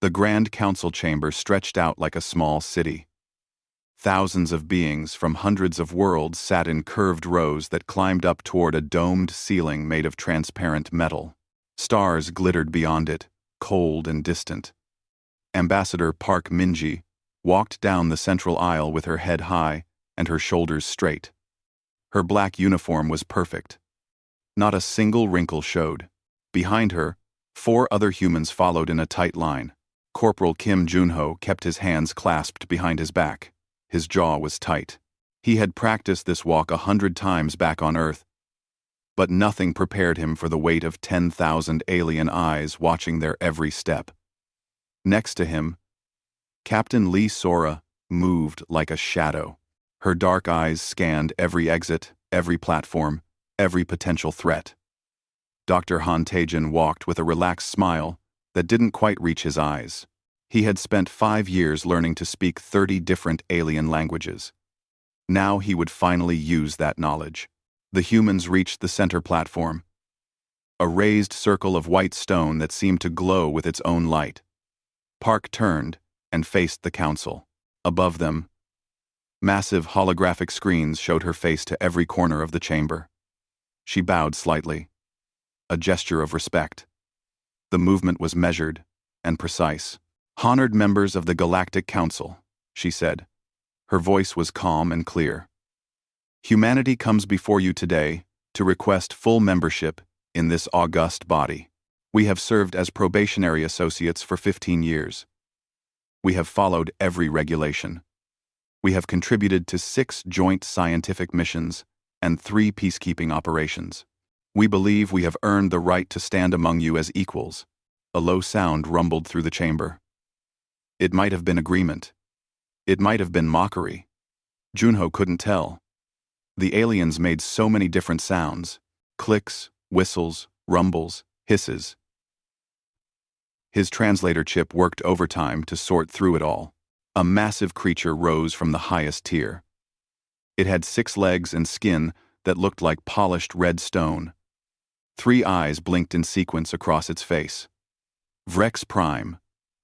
The Grand Council chamber stretched out like a small city. Thousands of beings from hundreds of worlds sat in curved rows that climbed up toward a domed ceiling made of transparent metal. Stars glittered beyond it, cold and distant. Ambassador Park Minji walked down the central aisle with her head high and her shoulders straight. Her black uniform was perfect. Not a single wrinkle showed. Behind her, 4 other humans followed in a tight line. Corporal Kim Junho kept his hands clasped behind his back. His jaw was tight. He had practiced this walk 100 times back on Earth, but nothing prepared him for the weight of 10,000 alien eyes watching their every step. Next to him, Captain Lee Sora moved like a shadow. Her dark eyes scanned every exit, every platform, every potential threat. Dr. Han Taejin walked with a relaxed smile that didn't quite reach his eyes. He had spent 5 years learning to speak 30 different alien languages. Now he would finally use that knowledge. The humans reached the center platform, a raised circle of white stone that seemed to glow with its own light. Park turned and faced the council. Above them, massive holographic screens showed her face to every corner of the chamber. She bowed slightly, a gesture of respect. The movement was measured and precise. "Honored members of the Galactic Council," she said. Her voice was calm and clear. "Humanity comes before you today to request full membership in this august body. We have served as probationary associates for 15 years. We have followed every regulation. We have contributed to 6 joint scientific missions and 3 peacekeeping operations. We believe we have earned the right to stand among you as equals." A low sound rumbled through the chamber. It might have been agreement. It might have been mockery. Junho couldn't tell. The aliens made so many different sounds: clicks, whistles, rumbles, hisses. His translator chip worked overtime to sort through it all. A massive creature rose from the highest tier. It had 6 legs and skin that looked like polished red stone. 3 eyes blinked in sequence across its face. Vrex Prime,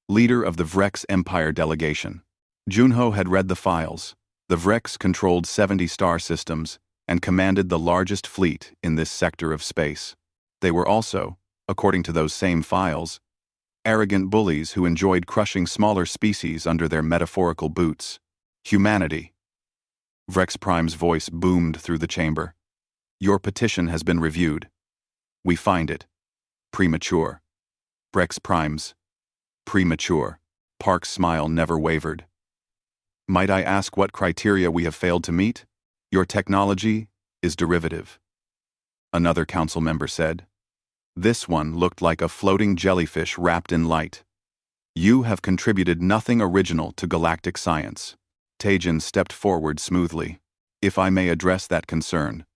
leader of the Vrex Empire delegation. Junho had read the files. The Vrex controlled 70 star systems and commanded the largest fleet in this sector of space. They were also, according to those same files, arrogant bullies who enjoyed crushing smaller species under their metaphorical boots. Humanity. Vrex Prime's voice boomed through the chamber. "Your petition has been reviewed. We find it premature." Vrex Prime's premature. Park's smile never wavered. "Might I ask what criteria we have failed to meet?" "Your technology is derivative," another council member said. This one looked like a floating jellyfish wrapped in light. "You have contributed nothing original to galactic science." Taejin stepped forward smoothly. "If I may address that concern.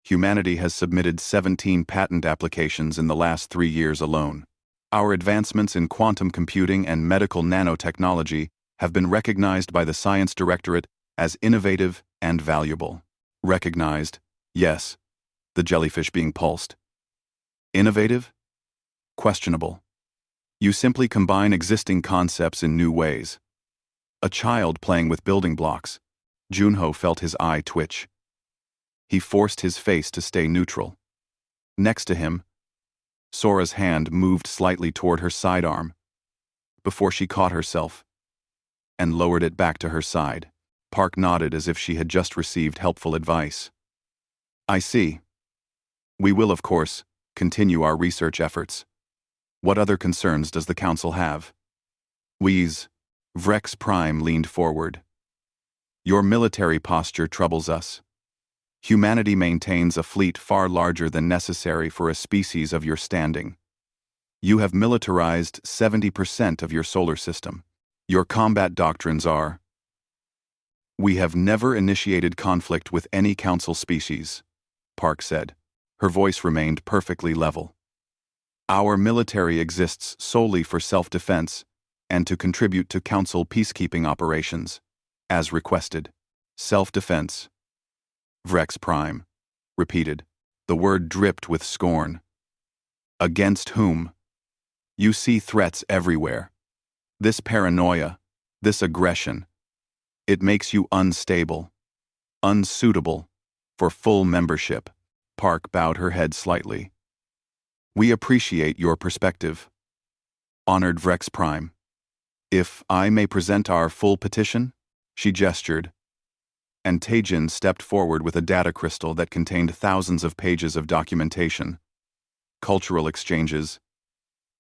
Humanity has submitted 17 patent applications in the last 3 years alone. Our advancements in quantum computing and medical nanotechnology have been recognized by the Science Directorate as innovative and valuable." Recognized? Yes. The jellyfish being pulsed. Innovative? Questionable. You simply combine existing concepts in new ways. A child playing with building blocks. Junho felt his eye twitch. He forced his face to stay neutral. Next to him, Sora's hand moved slightly toward her sidearm before she caught herself and lowered it back to her side. Park nodded as if she had just received helpful advice. "I see. We will, of course, continue our research efforts. What other concerns does the Council have?" Vrex Prime leaned forward. "Your military posture troubles us. Humanity maintains a fleet far larger than necessary for a species of your standing. You have militarized 70% of your solar system. Your combat doctrines are, "We have never initiated conflict with any Council species," Park said. Her voice remained perfectly level. "Our military exists solely for self-defense and to contribute to Council peacekeeping operations, as requested." Self-defense. Vrex Prime repeated. The word dripped with scorn. "Against whom? You see threats everywhere. This paranoia, this aggression, it makes you unstable, unsuitable for full membership. Park bowed her head slightly. We appreciate your perspective. Honored Vrex Prime. If I may present our full petition? She gestured, and Taejin stepped forward with a data crystal that contained thousands of pages of documentation, cultural exchanges,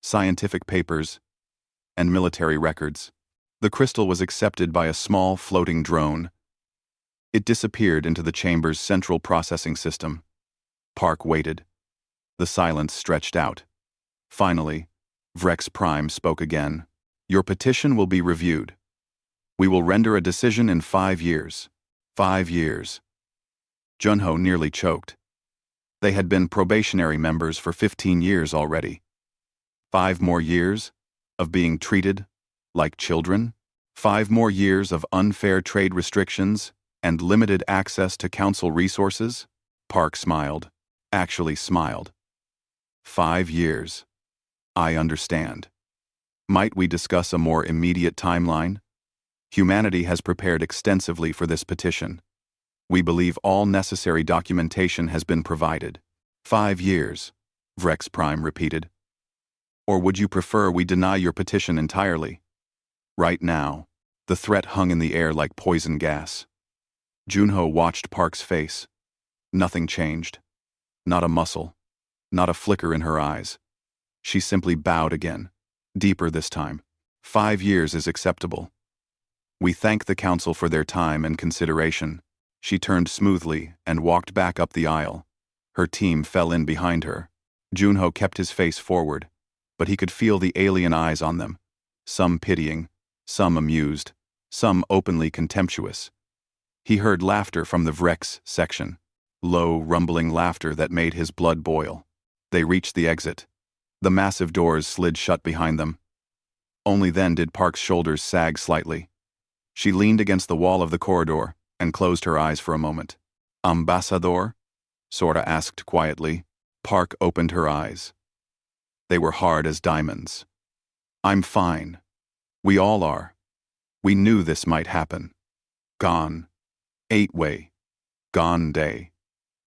scientific papers, and military records. The crystal was accepted by a small floating drone. It disappeared into the chamber's central processing system. Park waited. The silence stretched out. Finally, Vrex Prime spoke again. Your petition will be reviewed. We will render a decision in 5 years. 5 years. Junho nearly choked. They had been probationary members for 15 years already. 5 more years of being treated like children? 5 more years of unfair trade restrictions and limited access to council resources? Park smiled. Actually smiled. 5 years. I understand. Might we discuss a more immediate timeline? Humanity has prepared extensively for this petition. We believe all necessary documentation has been provided. 5 years, Vrex Prime repeated. Or would you prefer we deny your petition entirely? Right now, the threat hung in the air like poison gas. Junho watched Park's face. Nothing changed. Not a muscle. Not a flicker in her eyes. She simply bowed again. Deeper this time. 5 years is acceptable. We thank the council for their time and consideration. She turned smoothly and walked back up the aisle. Her team fell in behind her. Junho kept his face forward, but he could feel the alien eyes on them, some pitying, some amused, some openly contemptuous. He heard laughter from the Vrex section, low, rumbling laughter that made his blood boil. They reached the exit. The massive doors slid shut behind them. Only then did Park's shoulders sag slightly. She leaned against the wall of the corridor and closed her eyes for a moment. Ambassador? Sora asked quietly. Park opened her eyes. They were hard as diamonds. I'm fine. We all are. We knew this might happen. Gone. 8-way. Gone day.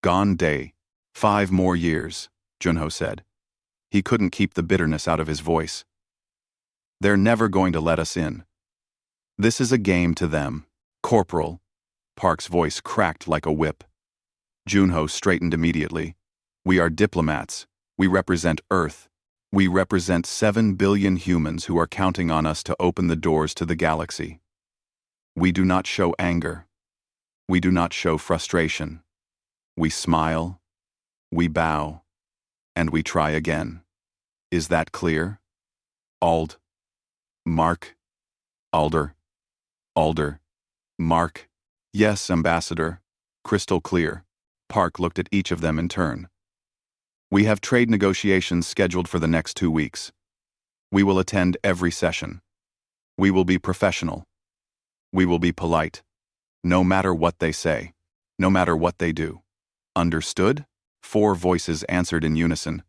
Gone day. 5 more years, Junho said. He couldn't keep the bitterness out of his voice. They're never going to let us in. This is a game to them. Corporal. Park's voice cracked like a whip. Junho straightened immediately. We are diplomats. We represent Earth. We represent 7 billion humans who are counting on us to open the doors to the galaxy. We do not show anger. We do not show frustration. We smile. We bow. And we try again. Is that clear? Ald. Mark. Alder. Alder. Mark. Yes, Ambassador. Crystal clear. Park looked at each of them in turn. We have trade negotiations scheduled for the next 2 weeks. We will attend every session. We will be professional. We will be polite. No matter what they say. No matter what they do. Understood? 4 voices answered in unison.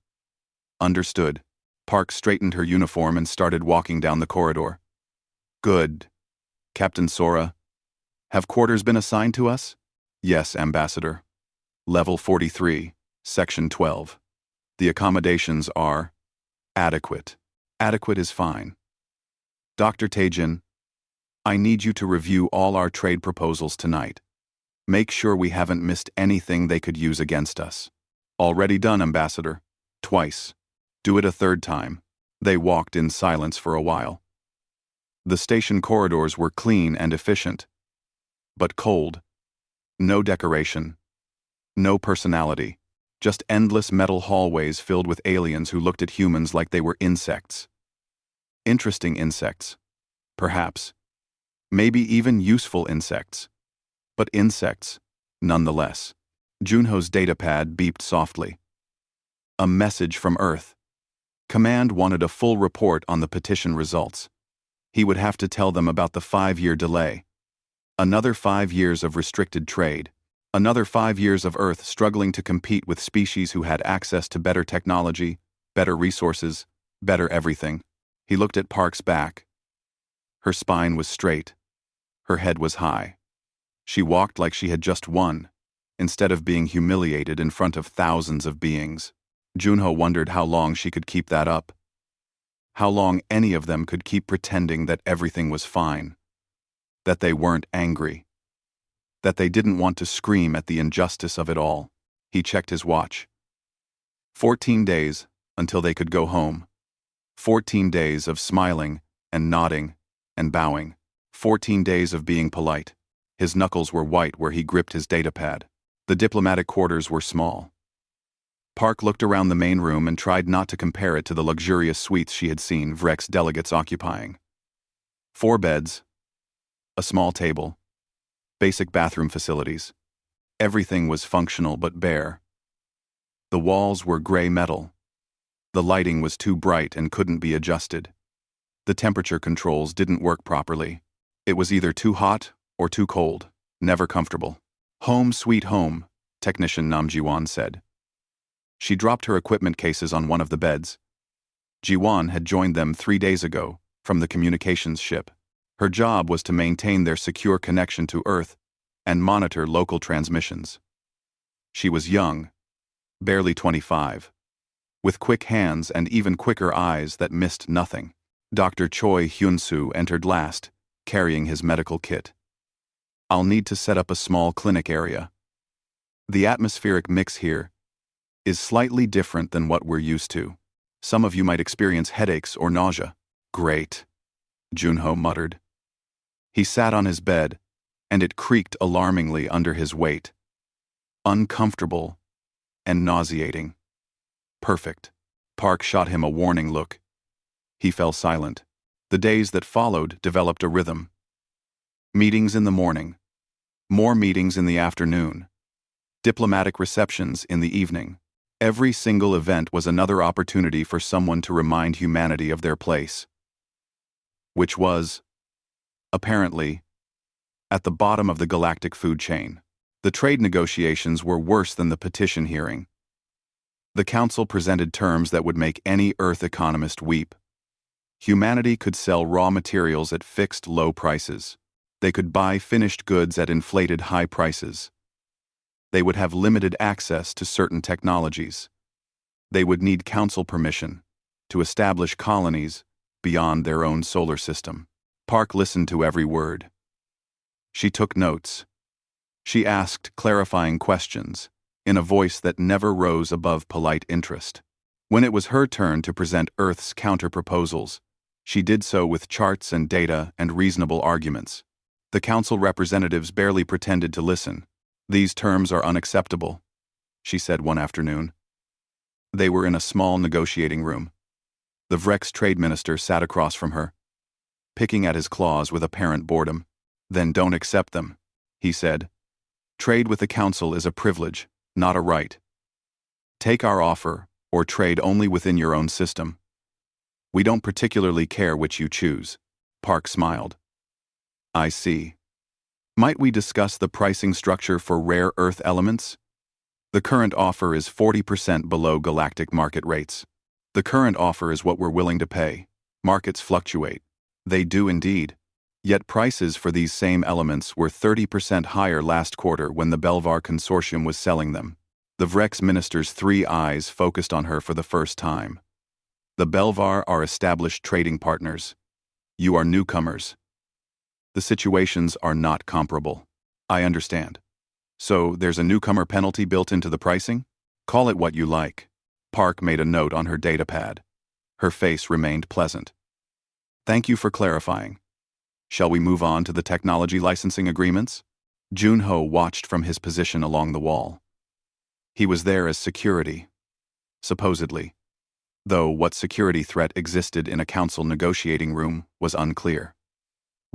Understood. Park straightened her uniform and started walking down the corridor. Good. Captain Sora, have quarters been assigned to us? Yes, Ambassador. Level 43, Section 12. The accommodations are adequate. Adequate is fine. Dr. Taejin, I need you to review all our trade proposals tonight. Make sure we haven't missed anything they could use against us. Already done, Ambassador. Twice. Do it a 3rd time. They walked in silence for a while. The station corridors were clean and efficient, but cold. No decoration. No personality. Just endless metal hallways filled with aliens who looked at humans like they were insects. Interesting insects. Perhaps. Maybe even useful insects. But insects, nonetheless. Junho's datapad beeped softly. A message from Earth. Command wanted a full report on the petition results. He would have to tell them about the 5-year delay. Another 5 years of restricted trade. Another 5 years of Earth struggling to compete with species who had access to better technology, better resources, better everything. He looked at Park's back. Her spine was straight. Her head was high. She walked like she had just won, instead of being humiliated in front of thousands of beings. Junho wondered how long she could keep that up. How long any of them could keep pretending that everything was fine. That they weren't angry. That they didn't want to scream at the injustice of it all. He checked his watch. 14 days until they could go home. 14 days of smiling and nodding and bowing. 14 days of being polite. His knuckles were white where he gripped his datapad. The diplomatic quarters were small. Park looked around the main room and tried not to compare it to the luxurious suites she had seen Vrex delegates occupying. 4 beds, a small table, basic bathroom facilities. Everything was functional but bare. The walls were gray metal. The lighting was too bright and couldn't be adjusted. The temperature controls didn't work properly. It was either too hot or too cold, never comfortable. "Home sweet home," technician Nam Jiwan said. She dropped her equipment cases on one of the beds. Jiwan had joined them 3 days ago, from the communications ship. Her job was to maintain their secure connection to Earth and monitor local transmissions. She was young, barely 25, with quick hands and even quicker eyes that missed nothing. Dr. Choi Hyun-soo entered last, carrying his medical kit. "I'll need to set up a small clinic area. The atmospheric mix here is slightly different than what we're used to. Some of you might experience headaches or nausea." "Great," Junho muttered. He sat on his bed, and it creaked alarmingly under his weight. Uncomfortable and nauseating. Perfect. Park shot him a warning look. He fell silent. The days that followed developed a rhythm. Meetings in the morning. More meetings in the afternoon. Diplomatic receptions in the evening. Every single event was another opportunity for someone to remind humanity of their place. Which was, apparently, at the bottom of the galactic food chain. The trade negotiations were worse than the petition hearing. The Council presented terms that would make any Earth economist weep. Humanity could sell raw materials at fixed low prices. They could buy finished goods at inflated high prices. They would have limited access to certain technologies. They would need Council permission to establish colonies beyond their own solar system. Park listened to every word. She took notes. She asked clarifying questions in a voice that never rose above polite interest. When it was her turn to present Earth's counter-proposals, she did so with charts and data and reasonable arguments. The Council representatives barely pretended to listen. "These terms are unacceptable," she said one afternoon. They were in a small negotiating room. The Vrex trade minister sat across from her, picking at his claws with apparent boredom. "Then don't accept them," he said. "Trade with the Council is a privilege, not a right. Take our offer, or trade only within your own system. We don't particularly care which you choose." Park smiled. "I see. Might we discuss the pricing structure for rare Earth elements? The current offer is 40% below galactic market rates. The current offer is what we're willing to pay. Markets fluctuate. They do indeed. Yet prices for these same elements were 30% higher last quarter when the Belvar Consortium was selling them." The Vrex minister's 3 eyes focused on her for the first time. "The Belvar are established trading partners. You are newcomers. The situations are not comparable. I understand. So there's a newcomer penalty built into the pricing? Call it what you like." Park made a note on her datapad. Her face remained pleasant. "Thank you for clarifying. Shall we move on to the technology licensing agreements?" Junho watched from his position along the wall. He was there as security, supposedly, though what security threat existed in a Council negotiating room was unclear.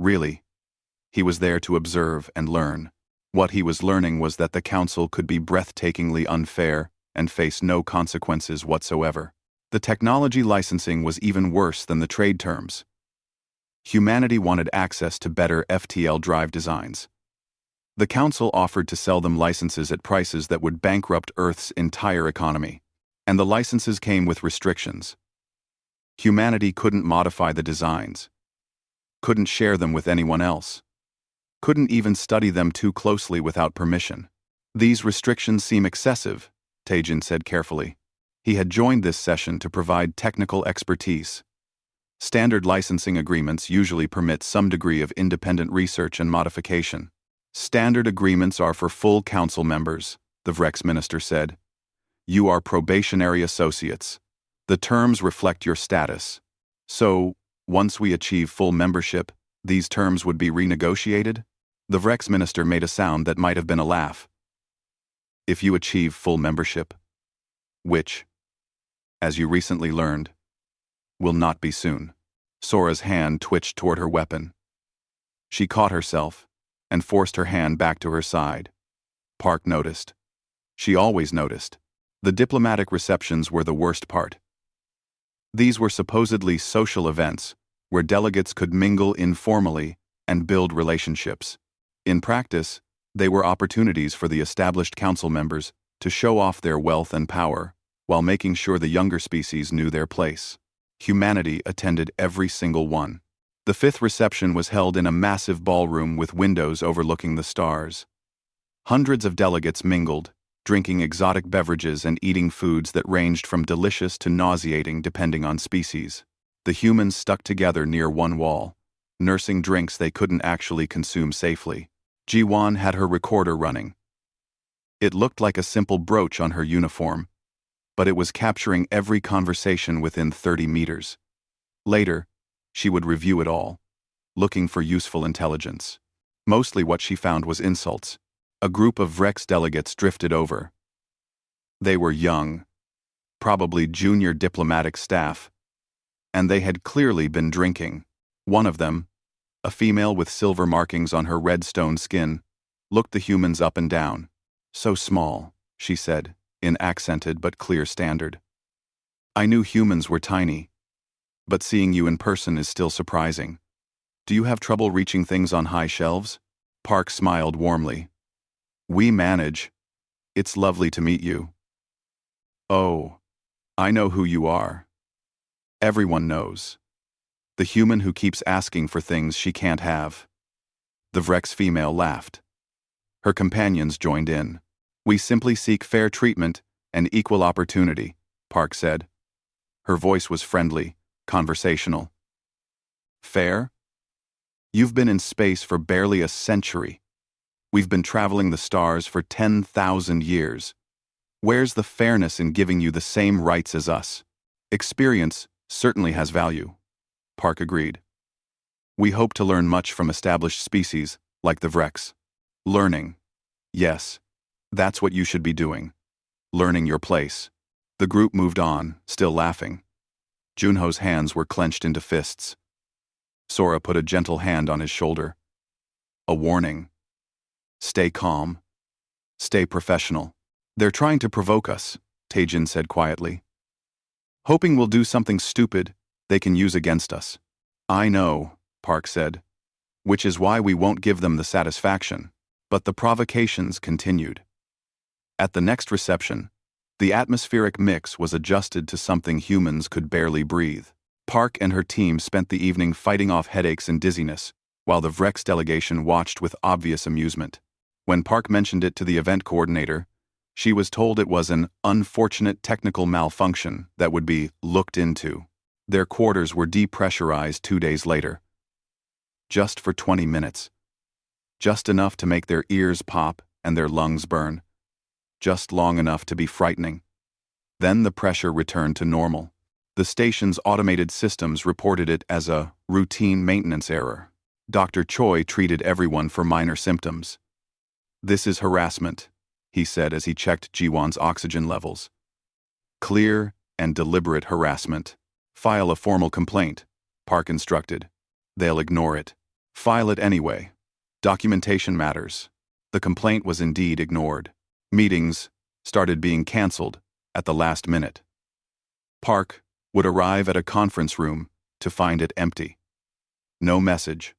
Really, he was there to observe and learn. What he was learning was that the Council could be breathtakingly unfair and face no consequences whatsoever. The technology licensing was even worse than the trade terms. Humanity wanted access to better FTL drive designs. The Council offered to sell them licenses at prices that would bankrupt Earth's entire economy, and the licenses came with restrictions. Humanity couldn't modify the designs, couldn't share them with anyone else, couldn't even study them too closely without permission. These restrictions seem excessive, Taejin said carefully. He had joined this session to provide technical expertise. Standard licensing agreements usually permit some degree of independent research and modification. Standard agreements are for full council members, the VREX minister said. You are probationary associates. The terms reflect your status. So, once we achieve full membership, these terms would be renegotiated? The VREX minister made a sound that might have been a laugh. If you achieve full membership, which, as you recently learned, will not be soon. Sora's hand twitched toward her weapon. She caught herself and forced her hand back to her side. Park noticed. She always noticed. The diplomatic receptions were the worst part. These were supposedly social events where delegates could mingle informally and build relationships. In practice, they were opportunities for the established council members to show off their wealth and power while making sure the younger species knew their place. Humanity attended every single one. The fifth reception was held in a massive ballroom with windows overlooking the stars. Hundreds of delegates mingled, drinking exotic beverages and eating foods that ranged from delicious to nauseating depending on species. The humans stuck together near one wall, nursing drinks they couldn't actually consume safely. Ji-won had her recorder running. It looked like a simple brooch on her uniform, but it was capturing every conversation within 30 meters. Later, she would review it all, looking for useful intelligence. Mostly what she found was insults. A group of VREX delegates drifted over. They were young, probably junior diplomatic staff, and they had clearly been drinking. One of them, a female with silver markings on her red stone skin, looked the humans up and down. So small, she said, in accented but clear standard. I knew humans were tiny, but seeing you in person is still surprising. Do you have trouble reaching things on high shelves? Park smiled warmly. We manage. It's lovely to meet you. Oh, I know who you are. Everyone knows. The human who keeps asking for things she can't have. The VREX female laughed. Her companions joined in. We simply seek fair treatment and equal opportunity, Park said. Her voice was friendly, conversational. Fair? You've been in space for barely a century. We've been traveling the stars for 10,000 years. Where's the fairness in giving you the same rights as us? Experience certainly has value, Park agreed. We hope to learn much from established species, like the VREX. Learning. Yes, that's what you should be doing. Learning your place. The group moved on, still laughing. Junho's hands were clenched into fists. Sora put a gentle hand on his shoulder. A warning. Stay calm. Stay professional. They're trying to provoke us, Taejin said quietly. Hoping we'll do something stupid they can use against us. I know, Park said, which is why we won't give them the satisfaction. But the provocations continued. At the next reception, the atmospheric mix was adjusted to something humans could barely breathe. Park and her team spent the evening fighting off headaches and dizziness, while the VREX delegation watched with obvious amusement. When Park mentioned it to the event coordinator, she was told it was an unfortunate technical malfunction that would be looked into. Their quarters were depressurized 2 days later. Just for 20 minutes. Just enough to make their ears pop and their lungs burn. Just long enough to be frightening. Then the pressure returned to normal. The station's automated systems reported it as a routine maintenance error. Dr. Choi treated everyone for minor symptoms. This is harassment, he said as he checked Ji-won's oxygen levels. Clear and deliberate harassment. File a formal complaint, Park instructed. They'll ignore it. File it anyway. Documentation matters. The complaint was indeed ignored. Meetings started being cancelled at the last minute. Park would arrive at a conference room to find it empty. No message.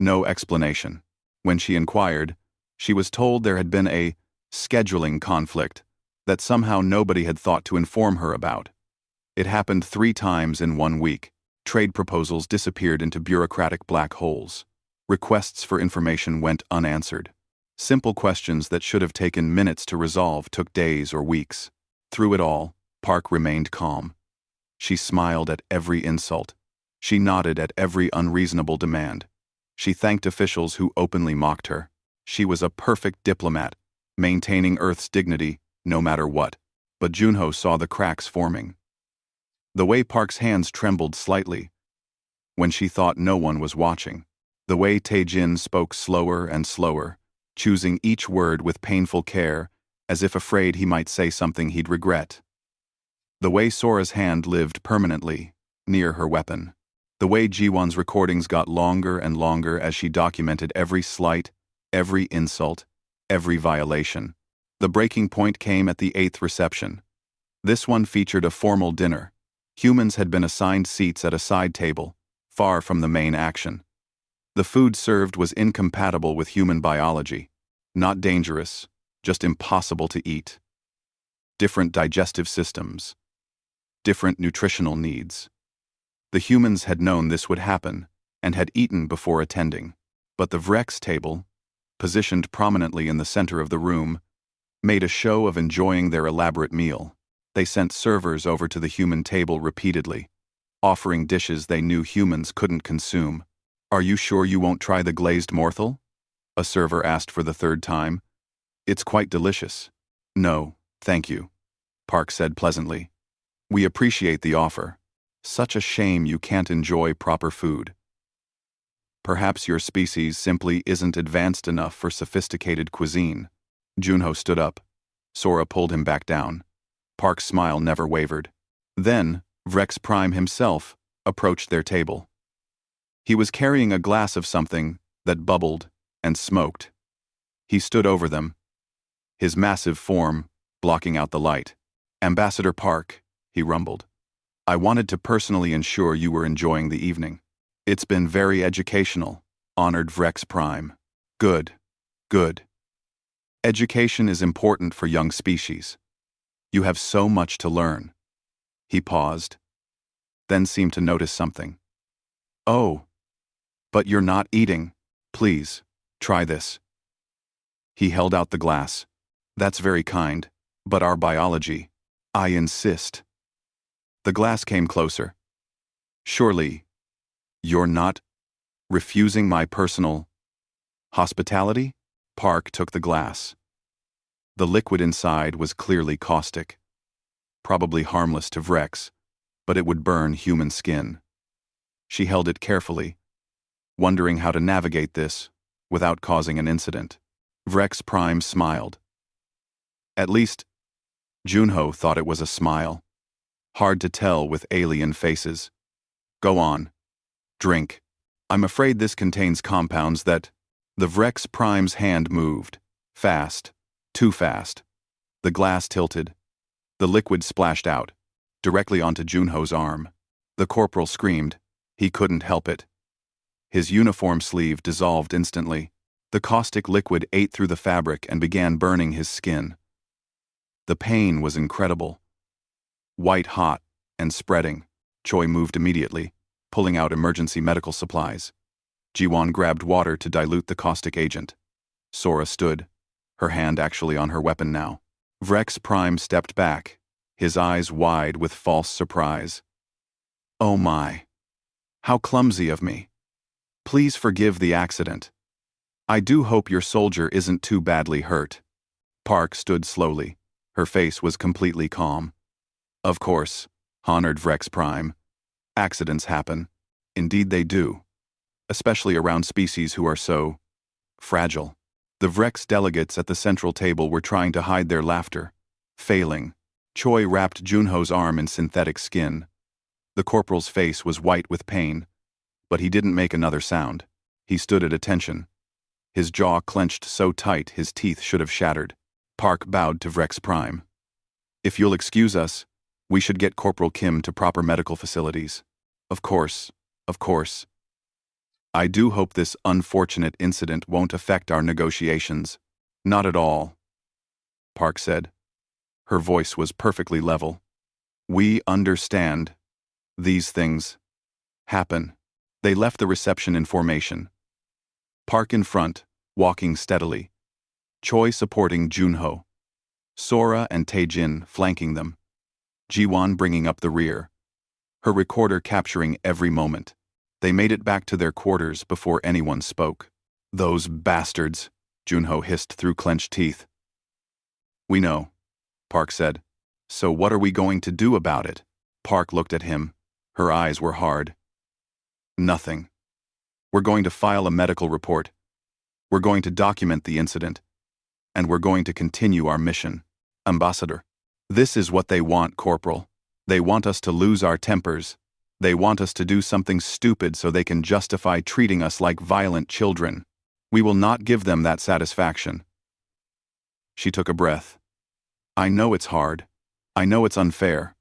No explanation. When she inquired, she was told there had been a scheduling conflict that somehow nobody had thought to inform her about. It happened 3 times in 1 week. Trade proposals disappeared into bureaucratic black holes. Requests for information went unanswered. Simple questions that should have taken minutes to resolve took days or weeks. Through it all, Park remained calm. She smiled at every insult. She nodded at every unreasonable demand. She thanked officials who openly mocked her. She was a perfect diplomat, maintaining Earth's dignity no matter what. But Junho saw the cracks forming. The way Park's hands trembled slightly when she thought no one was watching. The way Tae-jin spoke slower and slower, choosing each word with painful care, as if afraid he might say something he'd regret. The way Sora's hand lived permanently, near her weapon. The way Jiwon's recordings got longer and longer as she documented every slight, every insult, every violation. The breaking point came at the 8th reception. This one featured a formal dinner. Humans had been assigned seats at a side table, far from the main action. The food served was incompatible with human biology. Not dangerous, just impossible to eat. Different digestive systems. Different nutritional needs. The humans had known this would happen, and had eaten before attending. But the Vrex table, positioned prominently in the center of the room, made a show of enjoying their elaborate meal. They sent servers over to the human table repeatedly, offering dishes they knew humans couldn't consume. "Are you sure you won't try the glazed morthel?" a server asked for the 3rd time. "It's quite delicious." "No, thank you," Park said pleasantly. "We appreciate the offer. Such a shame you can't enjoy proper food. Perhaps your species simply isn't advanced enough for sophisticated cuisine." Junho stood up. Sora pulled him back down. Park's smile never wavered. Then, Vrex Prime himself approached their table. He was carrying a glass of something that bubbled and smoked. He stood over them, his massive form blocking out the light. "Ambassador Park," he rumbled, "I wanted to personally ensure you were enjoying the evening." "It's been very educational," honored Vrex Prime. "Good. Good. Education is important for young species. You have so much to learn." He paused, then seemed to notice something. "Oh, but you're not eating. Please, try this." He held out the glass. "That's very kind, but our biology. I insist." The glass came closer. "Surely, you're not refusing my personal hospitality?" Park took the glass. The liquid inside was clearly caustic. Probably harmless to Vrex, but it would burn human skin. She held it carefully, wondering how to navigate this without causing an incident. Vrex Prime smiled. At least, Junho thought it was a smile. Hard to tell with alien faces. "Go on. Drink. I'm afraid this contains compounds that..." The Vrex Prime's hand moved. Fast. Too fast. The glass tilted. The liquid splashed out, directly onto Junho's arm. The corporal screamed. He couldn't help it. His uniform sleeve dissolved instantly. The caustic liquid ate through the fabric and began burning his skin. The pain was incredible. White hot and spreading. Choi moved immediately, pulling out emergency medical supplies. Jiwon grabbed water to dilute the caustic agent. Sora stood, her hand actually on her weapon now. Vrex Prime stepped back, his eyes wide with false surprise. "Oh my. How clumsy of me. Please forgive the accident. I do hope your soldier isn't too badly hurt." Park stood slowly. Her face was completely calm. "Of course," honored Vrex Prime. "Accidents happen. Indeed they do. Especially around species who are so fragile." The Vrex delegates at the central table were trying to hide their laughter, failing. Choi wrapped Junho's arm in synthetic skin. The corporal's face was white with pain, but he didn't make another sound. He stood at attention. His jaw clenched so tight his teeth should have shattered. Park bowed to Vrex Prime. "If you'll excuse us, we should get Corporal Kim to proper medical facilities." Of course. "I do hope this unfortunate incident won't affect our negotiations." "Not at all," Park said. Her voice was perfectly level. "We understand. These things happen. They left the reception in formation. Park in front, walking steadily. Choi supporting Junho. Sora and Taejin flanking them. Jiwon bringing up the rear. Her recorder capturing every moment. They made it back to their quarters before anyone spoke. "Those bastards," Junho hissed through clenched teeth. "We know," Park said. "So what are we going to do about it?" Park looked at him. Her eyes were hard. "Nothing. We're going to file a medical report. We're going to document the incident. And we're going to continue our mission." "Ambassador, this is what they want, Corporal. They want us to lose our tempers. They want us to do something stupid so they can justify treating us like violent children. We will not give them that satisfaction." She took a breath. "I know it's hard. I know it's unfair.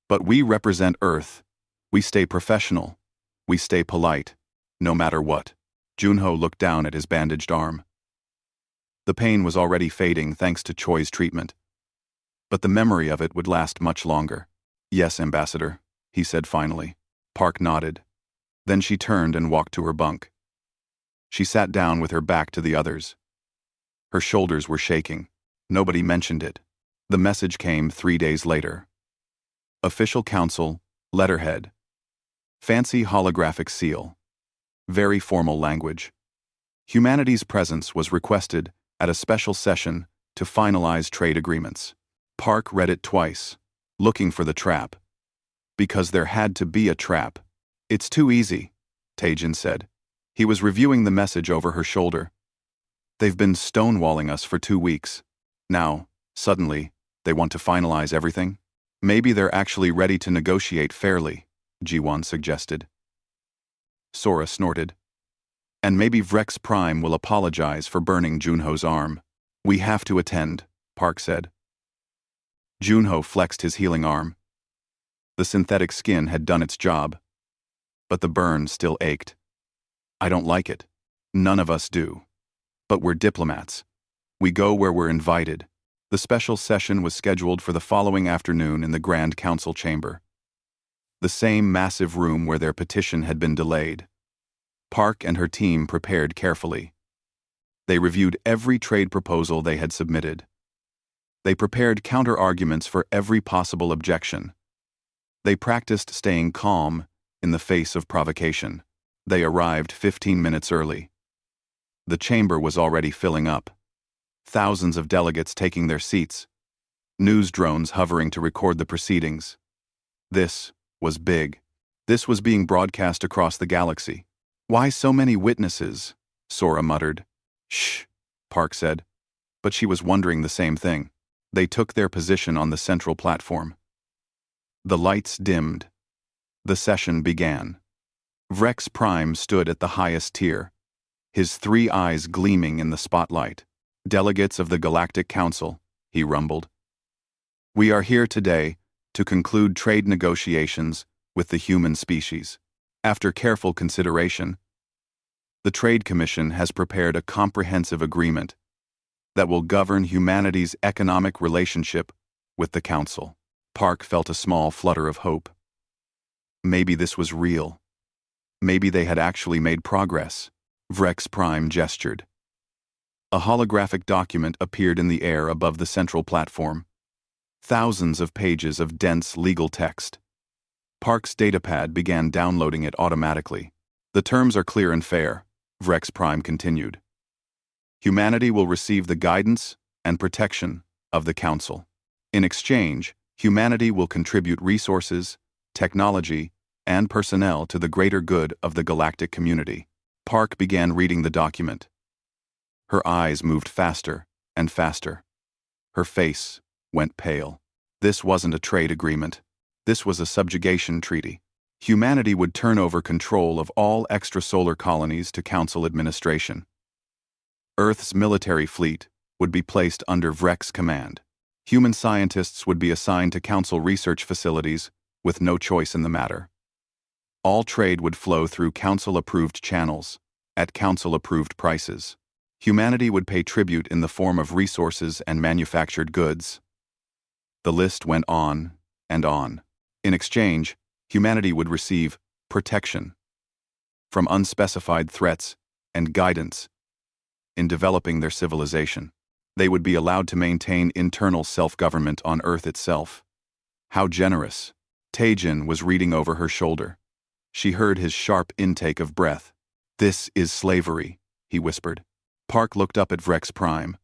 But we represent Earth. We stay professional. We stay polite. No matter what." Junho looked down at his bandaged arm. The pain was already fading thanks to Choi's treatment. But the memory of it would last much longer. "Yes, Ambassador," he said finally. Park nodded. Then she turned and walked to her bunk. She sat down with her back to the others. Her shoulders were shaking. Nobody mentioned it. The message came 3 days later. Official Council, letterhead. Fancy holographic seal. Very formal language. Humanity's presence was requested at a special session to finalize trade agreements. Park read it twice, looking for the trap. Because there had to be a trap. "It's too easy," Taejin said. He was reviewing the message over her shoulder. "They've been stonewalling us for 2 weeks. Now, suddenly, they want to finalize everything? Maybe they're actually ready to negotiate fairly," Jiwon suggested. Sora snorted. "And maybe Vrex Prime will apologize for burning Junho's arm." "We have to attend," Park said. Junho flexed his healing arm. The synthetic skin had done its job. But the burn still ached. "I don't like it. None of us do. But we're diplomats. We go where we're invited." The special session was scheduled for the following afternoon in the Grand Council chamber. The same massive room where their petition had been delayed. Park and her team prepared carefully. They reviewed every trade proposal they had submitted. They prepared counter-arguments for every possible objection. They practiced staying calm in the face of provocation. They arrived 15 minutes early. The chamber was already filling up. Thousands of delegates taking their seats. News drones hovering to record the proceedings. This was big. This was being broadcast across the galaxy. "Why so many witnesses?" Sora muttered. "Shh," Park said. But she was wondering the same thing. They took their position on the central platform. The lights dimmed. The session began. Vrex Prime stood at the highest tier, his 3 eyes gleaming in the spotlight. "Delegates of the Galactic Council," he rumbled. "We are here today to conclude trade negotiations with the human species. After careful consideration, the Trade Commission has prepared a comprehensive agreement that will govern humanity's economic relationship with the Council." Park felt a small flutter of hope. Maybe this was real. Maybe they had actually made progress. Vrex Prime gestured. A holographic document appeared in the air above the central platform. Thousands of pages of dense legal text. Park's datapad began downloading it automatically. "The terms are clear and fair," Vrex Prime continued. "Humanity will receive the guidance and protection of the Council. In exchange, humanity will contribute resources, technology, and personnel to the greater good of the galactic community." Park began reading the document. Her eyes moved faster and faster. Her face went pale. This wasn't a trade agreement. This was a subjugation treaty. Humanity would turn over control of all extrasolar colonies to Council administration. Earth's military fleet would be placed under Vrex command. Human scientists would be assigned to Council research facilities with no choice in the matter. All trade would flow through Council-approved channels, at Council-approved prices. Humanity would pay tribute in the form of resources and manufactured goods. The list went on and on. In exchange, humanity would receive protection from unspecified threats, and guidance in developing their civilization. They would be allowed to maintain internal self-government on Earth itself. How generous. Taejin was reading over her shoulder. She heard his sharp intake of breath. "This is slavery," he whispered. Park looked up at Vrex Prime.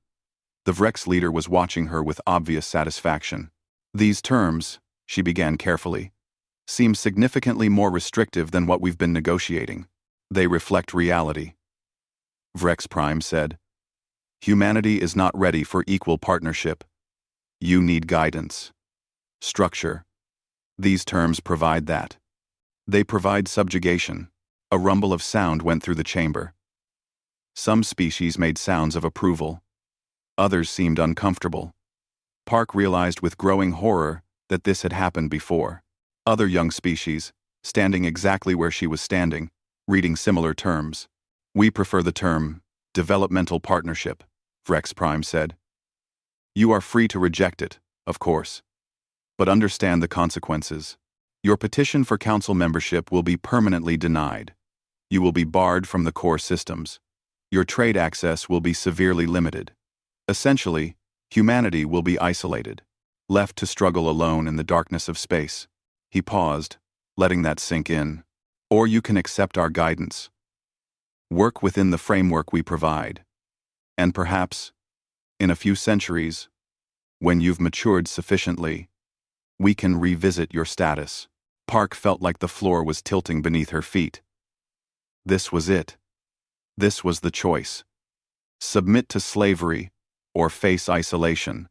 The Vrex leader was watching her with obvious satisfaction. "These terms," she began carefully, "seem significantly more restrictive than what we've been negotiating. They reflect reality." Vrex Prime said, "Humanity is not ready for equal partnership. You need guidance. Structure. These terms provide that. They provide subjugation." A rumble of sound went through the chamber. Some species made sounds of approval. Others seemed uncomfortable. Park realized with growing horror that this had happened before. Other young species, standing exactly where she was standing, reading similar terms. "We prefer the term developmental partnership," Vrex Prime said. "You are free to reject it, of course. But understand the consequences. Your petition for council membership will be permanently denied. You will be barred from the core systems. Your trade access will be severely limited. Essentially, humanity will be isolated, left to struggle alone in the darkness of space." He paused, letting that sink in. "Or you can accept our guidance. Work within the framework we provide. And perhaps, in a few centuries, when you've matured sufficiently, we can revisit your status." Park felt like the floor was tilting beneath her feet. This was it. This was the choice. Submit to slavery or face isolation.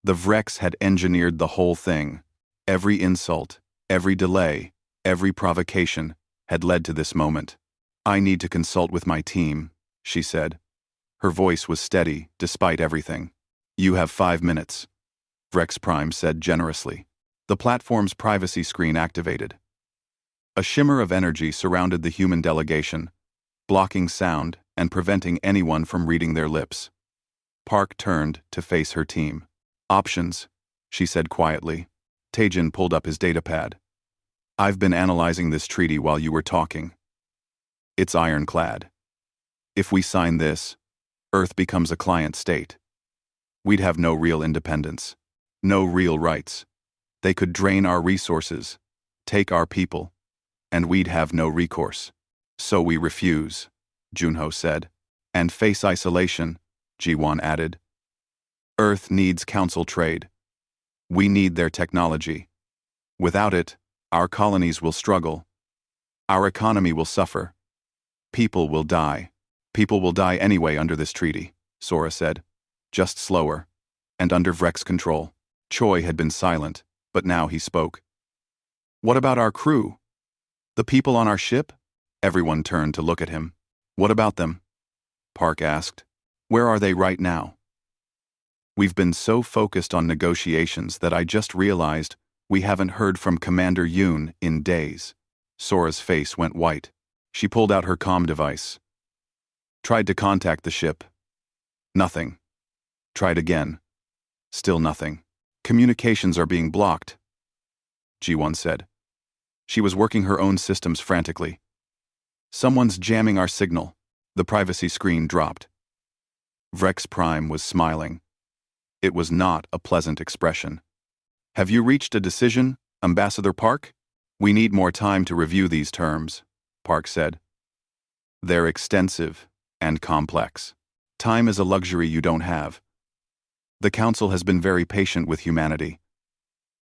The Vrex had engineered the whole thing. Every insult, every delay, every provocation had led to this moment. "I need to consult with my team," she said. Her voice was steady, despite everything. "You have 5 minutes," Vrex Prime said generously. The platform's privacy screen activated. A shimmer of energy surrounded the human delegation, blocking sound and preventing anyone from reading their lips. Park turned to face her team. "Options," she said quietly. Taejin pulled up his datapad. "I've been analyzing this treaty while you were talking. It's ironclad. If we sign this, Earth becomes a client state. We'd have no real independence, no real rights. They could drain our resources, take our people, and we'd have no recourse. So we refuse," Junho said. "And face isolation," Jiwon added. "Earth needs council trade. We need their technology. Without it, our colonies will struggle. Our economy will suffer. People will die. People will die anyway under this treaty," Sora said. "Just slower, and under Vrex control." Choi had been silent, but now he spoke. "What about our crew? The people on our ship?" Everyone turned to look at him. "What about them?" Park asked. "Where are they right now?" "We've been so focused on negotiations that I just realized we haven't heard from Commander Yoon in days." Sora's face went white. She pulled out her comm device. "Tried to contact the ship. Nothing. Tried again. Still nothing. Communications are being blocked," Ji-won said. She was working her own systems frantically. "Someone's jamming our signal." The privacy screen dropped. Vrex Prime was smiling. It was not a pleasant expression. "Have you reached a decision, Ambassador Park?" "We need more time to review these terms," Park said. "They're extensive and complex. Time is a luxury you don't have. The Council has been very patient with humanity.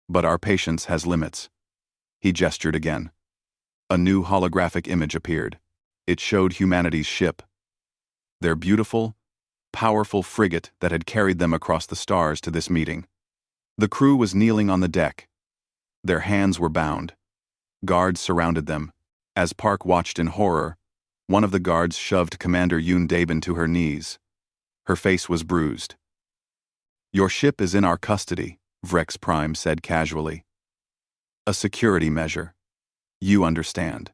But our patience has limits." He gestured again. A new holographic image appeared. It showed humanity's ship. Their beautiful, powerful frigate that had carried them across the stars to this meeting. The crew was kneeling on the deck. Their hands were bound. Guards surrounded them. As Park watched in horror, one of the guards shoved Commander Yoon Dabin to her knees. Her face was bruised. "Your ship is in our custody," Vrex Prime said casually. "A security measure. You understand.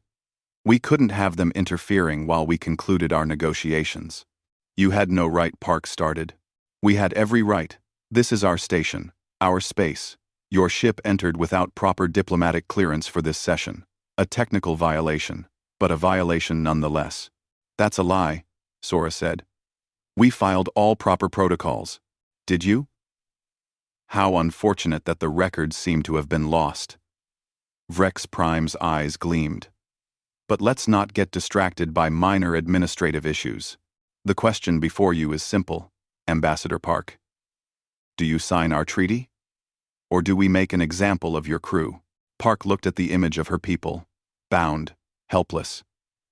We couldn't have them interfering while we concluded our negotiations." "You had no right," Park started. "We had every right. This is our station, our space. Your ship entered without proper diplomatic clearance for this session. A technical violation, but a violation nonetheless. That's a lie, Sora said. We filed all proper protocols. Did you? How unfortunate that the records seem to have been lost. Vrex Prime's eyes gleamed. But let's not get distracted by minor administrative issues. The question before you is simple, Ambassador Park. Do you sign our treaty? Or do we make an example of your crew? Park looked at the image of her people, bound, helpless.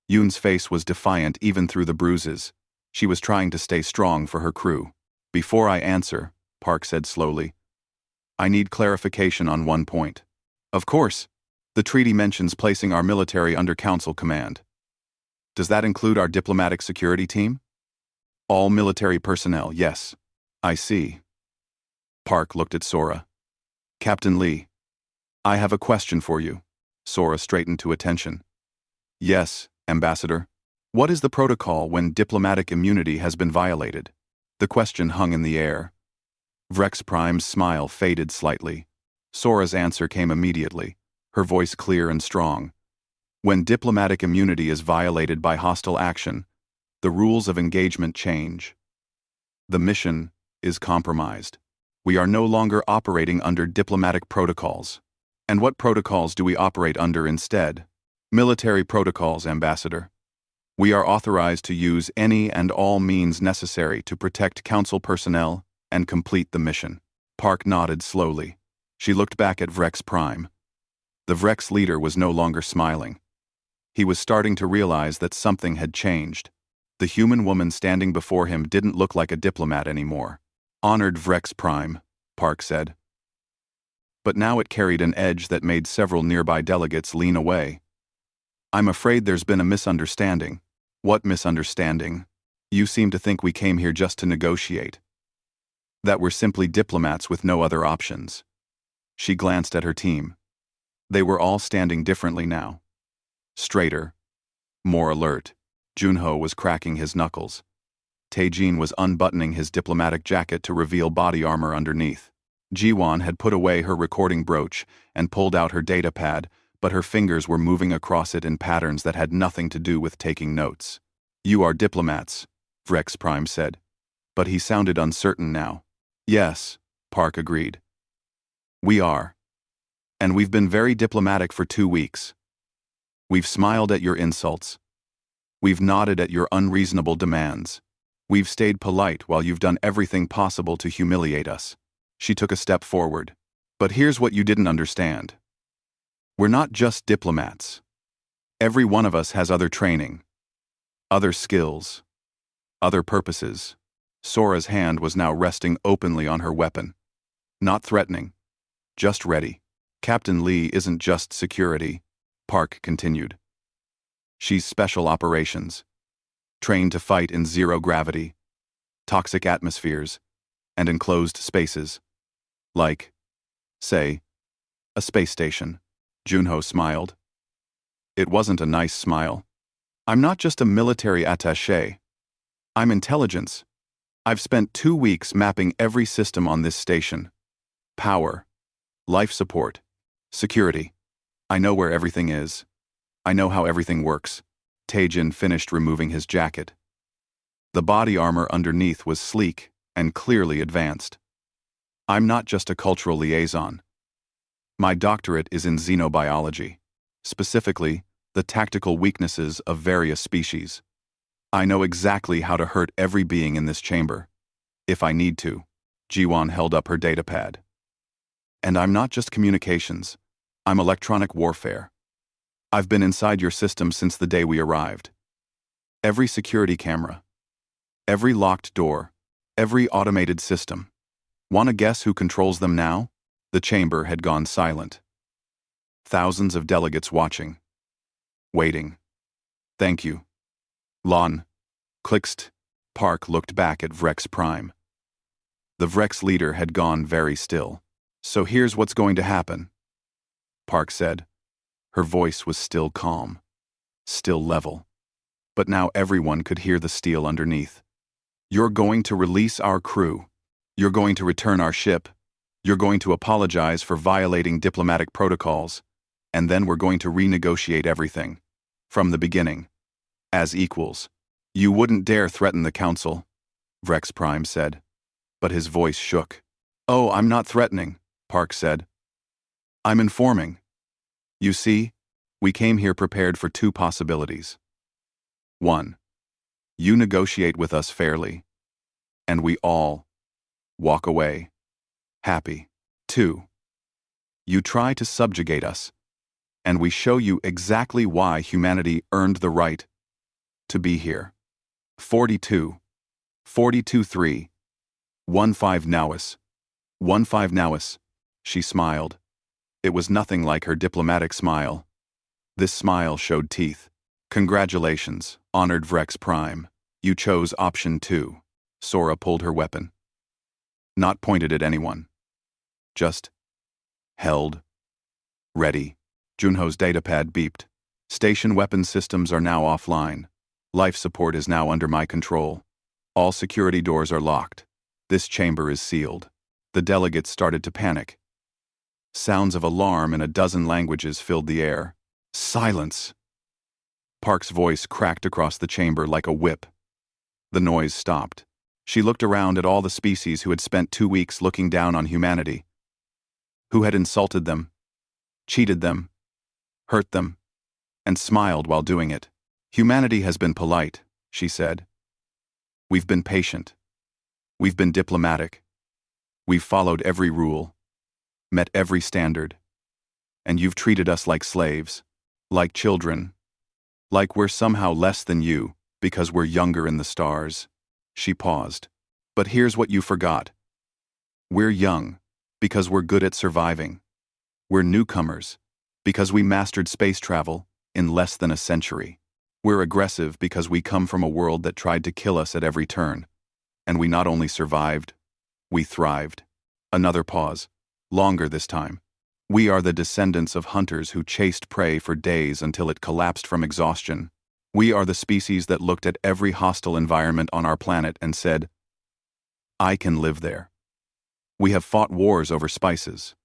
Yoon's face was defiant even through the bruises. She was trying to stay strong for her crew. Before I answer, Park said slowly, I need clarification on one point. Of course, the treaty mentions placing our military under council command. Does that include our diplomatic security team? All military personnel, yes. I see. Park looked at Sora. Captain Lee, I have a question for you. Sora straightened to attention. Yes, Ambassador. What is the protocol when diplomatic immunity has been violated? The question hung in the air. Vrex Prime's smile faded slightly. Sora's answer came immediately, her voice clear and strong. When diplomatic immunity is violated by hostile action, the rules of engagement change. The mission is compromised. We are no longer operating under diplomatic protocols. And what protocols do we operate under instead? Military protocols, Ambassador. We are authorized to use any and all means necessary to protect council personnel and complete the mission. Park nodded slowly. She looked back at Vrex Prime. The Vrex leader was no longer smiling. He was starting to realize that something had changed. The human woman standing before him didn't look like a diplomat anymore. Honored Vrex Prime, Park said. But now it carried an edge that made several nearby delegates lean away. I'm afraid there's been a misunderstanding. What misunderstanding? You seem to think we came here just to negotiate. That we're simply diplomats with no other options. She glanced at her team. They were all standing differently now. Straighter. More alert. Junho was cracking his knuckles. Taejin was unbuttoning his diplomatic jacket to reveal body armor underneath. Jiwon had put away her recording brooch and pulled out her data pad, but her fingers were moving across it in patterns that had nothing to do with taking notes. You are diplomats, Vrex Prime said. But he sounded uncertain now. Yes, Park agreed. We are. And we've been very diplomatic for 2 weeks. We've smiled at your insults. We've nodded at your unreasonable demands. We've stayed polite while you've done everything possible to humiliate us. She took a step forward. But here's what you didn't understand. We're not just diplomats. Every one of us has other training, other skills, other purposes. Sora's hand was now resting openly on her weapon. Not threatening, just ready. Captain Lee isn't just security, Park continued. She's special operations, trained to fight in zero gravity, toxic atmospheres, and enclosed spaces. Like, say, a space station. Junho smiled. It wasn't a nice smile. I'm not just a military attaché. I'm intelligence. I've spent 2 weeks mapping every system on this station. Power, life support, security. I know where everything is. I know how everything works. Taejin finished removing his jacket. The body armor underneath was sleek and clearly advanced. I'm not just a cultural liaison. My doctorate is in xenobiology, specifically the tactical weaknesses of various species. I know exactly how to hurt every being in this chamber, if I need to. Jiwon held up her datapad. And I'm not just communications, I'm electronic warfare. I've been inside your system since the day we arrived. Every security camera, every locked door, every automated system. Want to guess who controls them now? The chamber had gone silent. Thousands of delegates watching. Waiting. Thank you. Lon. Clickst. Park looked back at Vrex Prime. The Vrex leader had gone very still. So here's what's going to happen, Park said. Her voice was still calm, still level. But now everyone could hear the steel underneath. You're going to release our crew. You're going to return our ship. You're going to apologize for violating diplomatic protocols. and then we're going to renegotiate everything. From the beginning. As equals. You wouldn't dare threaten the council, Vrex Prime said. But his voice shook. Oh, I'm not threatening, Park said. I'm informing. You see, we came here prepared for two possibilities. 1. You negotiate with us fairly. And we all walk away happy. 2. You try to subjugate us, and we show you exactly why humanity earned the right to be here. 42. 42-3. 15 Nowis. 15 Nowis. She smiled. It was nothing like her diplomatic smile. This smile showed teeth. Congratulations, honored Vrex Prime. You chose option 2. Sora pulled her weapon. Not pointed at anyone. Just held. Ready. Junho's datapad beeped. Station weapon systems are now offline. Life support is now under my control. All security doors are locked. This chamber is sealed. The delegates started to panic. Sounds of alarm in a dozen languages filled the air. Silence! Park's voice cracked across the chamber like a whip. The noise stopped. She looked around at all the species who had spent 2 weeks looking down on humanity. Who had insulted them, cheated them, hurt them, and smiled while doing it. Humanity has been polite, she said. We've been patient. We've been diplomatic. We've followed every rule, met every standard. And you've treated us like slaves, like children, like we're somehow less than you because we're younger in the stars. She paused. But here's what you forgot. We're young because we're good at surviving. We're newcomers because we mastered space travel in less than a century. We're aggressive because we come from a world that tried to kill us at every turn. And we not only survived, we thrived. Another pause. Longer this time. We are the descendants of hunters who chased prey for days until it collapsed from exhaustion. We are the species that looked at every hostile environment on our planet and said, I can live there. We have fought wars over spices.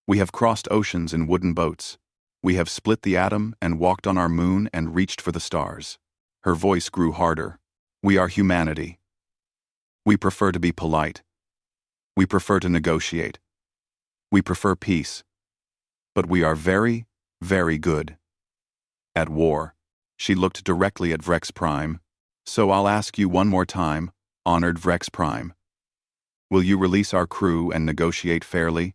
We have crossed oceans in wooden boats. We have split the atom and walked on our moon and reached for the stars. Her voice grew harder. We are humanity. We prefer to be polite. We prefer to negotiate. We prefer peace. But we are very, very good at war. She looked directly at Vrex Prime. So I'll ask you one more time, honored Vrex Prime. Will you release our crew and negotiate fairly?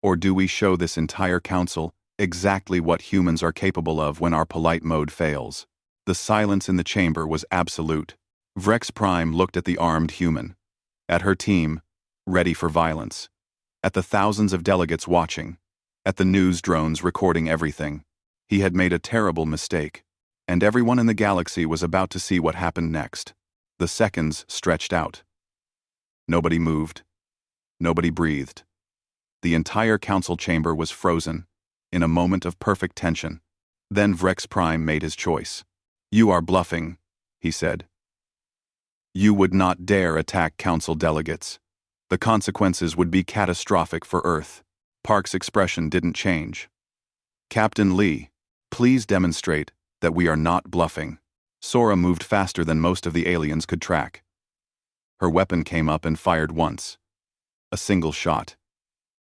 Or do we show this entire council exactly what humans are capable of when our polite mode fails? The silence in the chamber was absolute. Vrex Prime looked at the armed human, at her team, ready for violence, at the thousands of delegates watching, at the news drones recording everything. He had made a terrible mistake, and everyone in the galaxy was about to see what happened next. The seconds stretched out. Nobody moved. Nobody breathed. The entire council chamber was frozen, in a moment of perfect tension. Then Vrex Prime made his choice. You are bluffing, he said. You would not dare attack council delegates. The consequences would be catastrophic for Earth. Park's expression didn't change. Captain Lee, please demonstrate that we are not bluffing. Sora moved faster than most of the aliens could track. Her weapon came up and fired once. A single shot.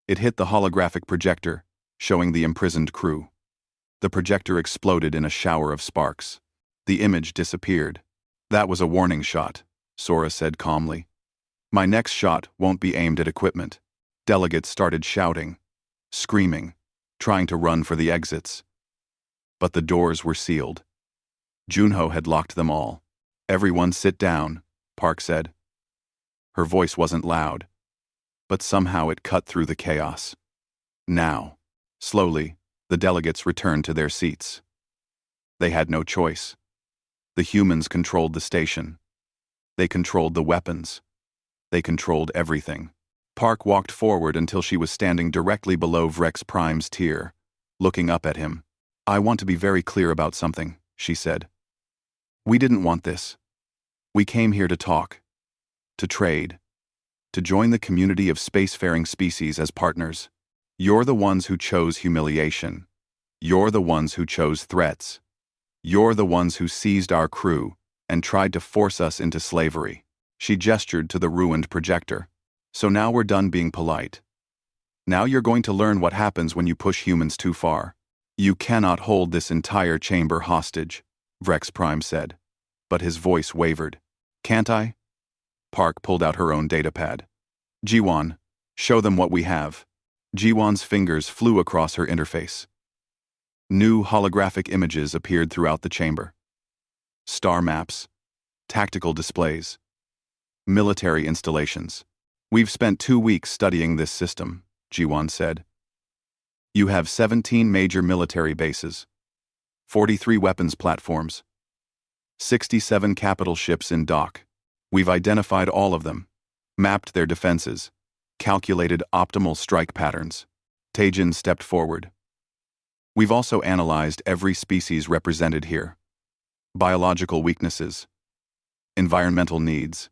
It hit the holographic projector, showing the imprisoned crew. The projector exploded in a shower of sparks. The image disappeared. That was a warning shot, Sora said calmly. My next shot won't be aimed at equipment. Delegates started shouting, screaming, trying to run for the exits. But the doors were sealed. Junho had locked them all. Everyone sit down, Park said. Her voice wasn't loud, but somehow it cut through the chaos. Now, slowly, the delegates returned to their seats. They had no choice. The humans controlled the station. They controlled the weapons. They controlled everything. Park walked forward until she was standing directly below Vrex Prime's tier, looking up at him. I want to be very clear about something, she said. We didn't want this. We came here to talk, to trade, to join the community of spacefaring species as partners. You're the ones who chose humiliation. You're the ones who chose threats. You're the ones who seized our crew and tried to force us into slavery. She gestured to the ruined projector. So now we're done being polite. Now you're going to learn what happens when you push humans too far. You cannot hold this entire chamber hostage, Vrex Prime said. But his voice wavered. Can't I? Park pulled out her own datapad. Jiwan, show them what we have. Jiwan's fingers flew across her interface. New holographic images appeared throughout the chamber. Star maps, tactical displays, military installations. We've spent 2 weeks studying this system, Jiwan said. You have 17 major military bases, 43 weapons platforms, 67 capital ships in dock. We've identified all of them, mapped their defenses, calculated optimal strike patterns. Taejin stepped forward. We've also analyzed every species represented here. Biological weaknesses, environmental needs,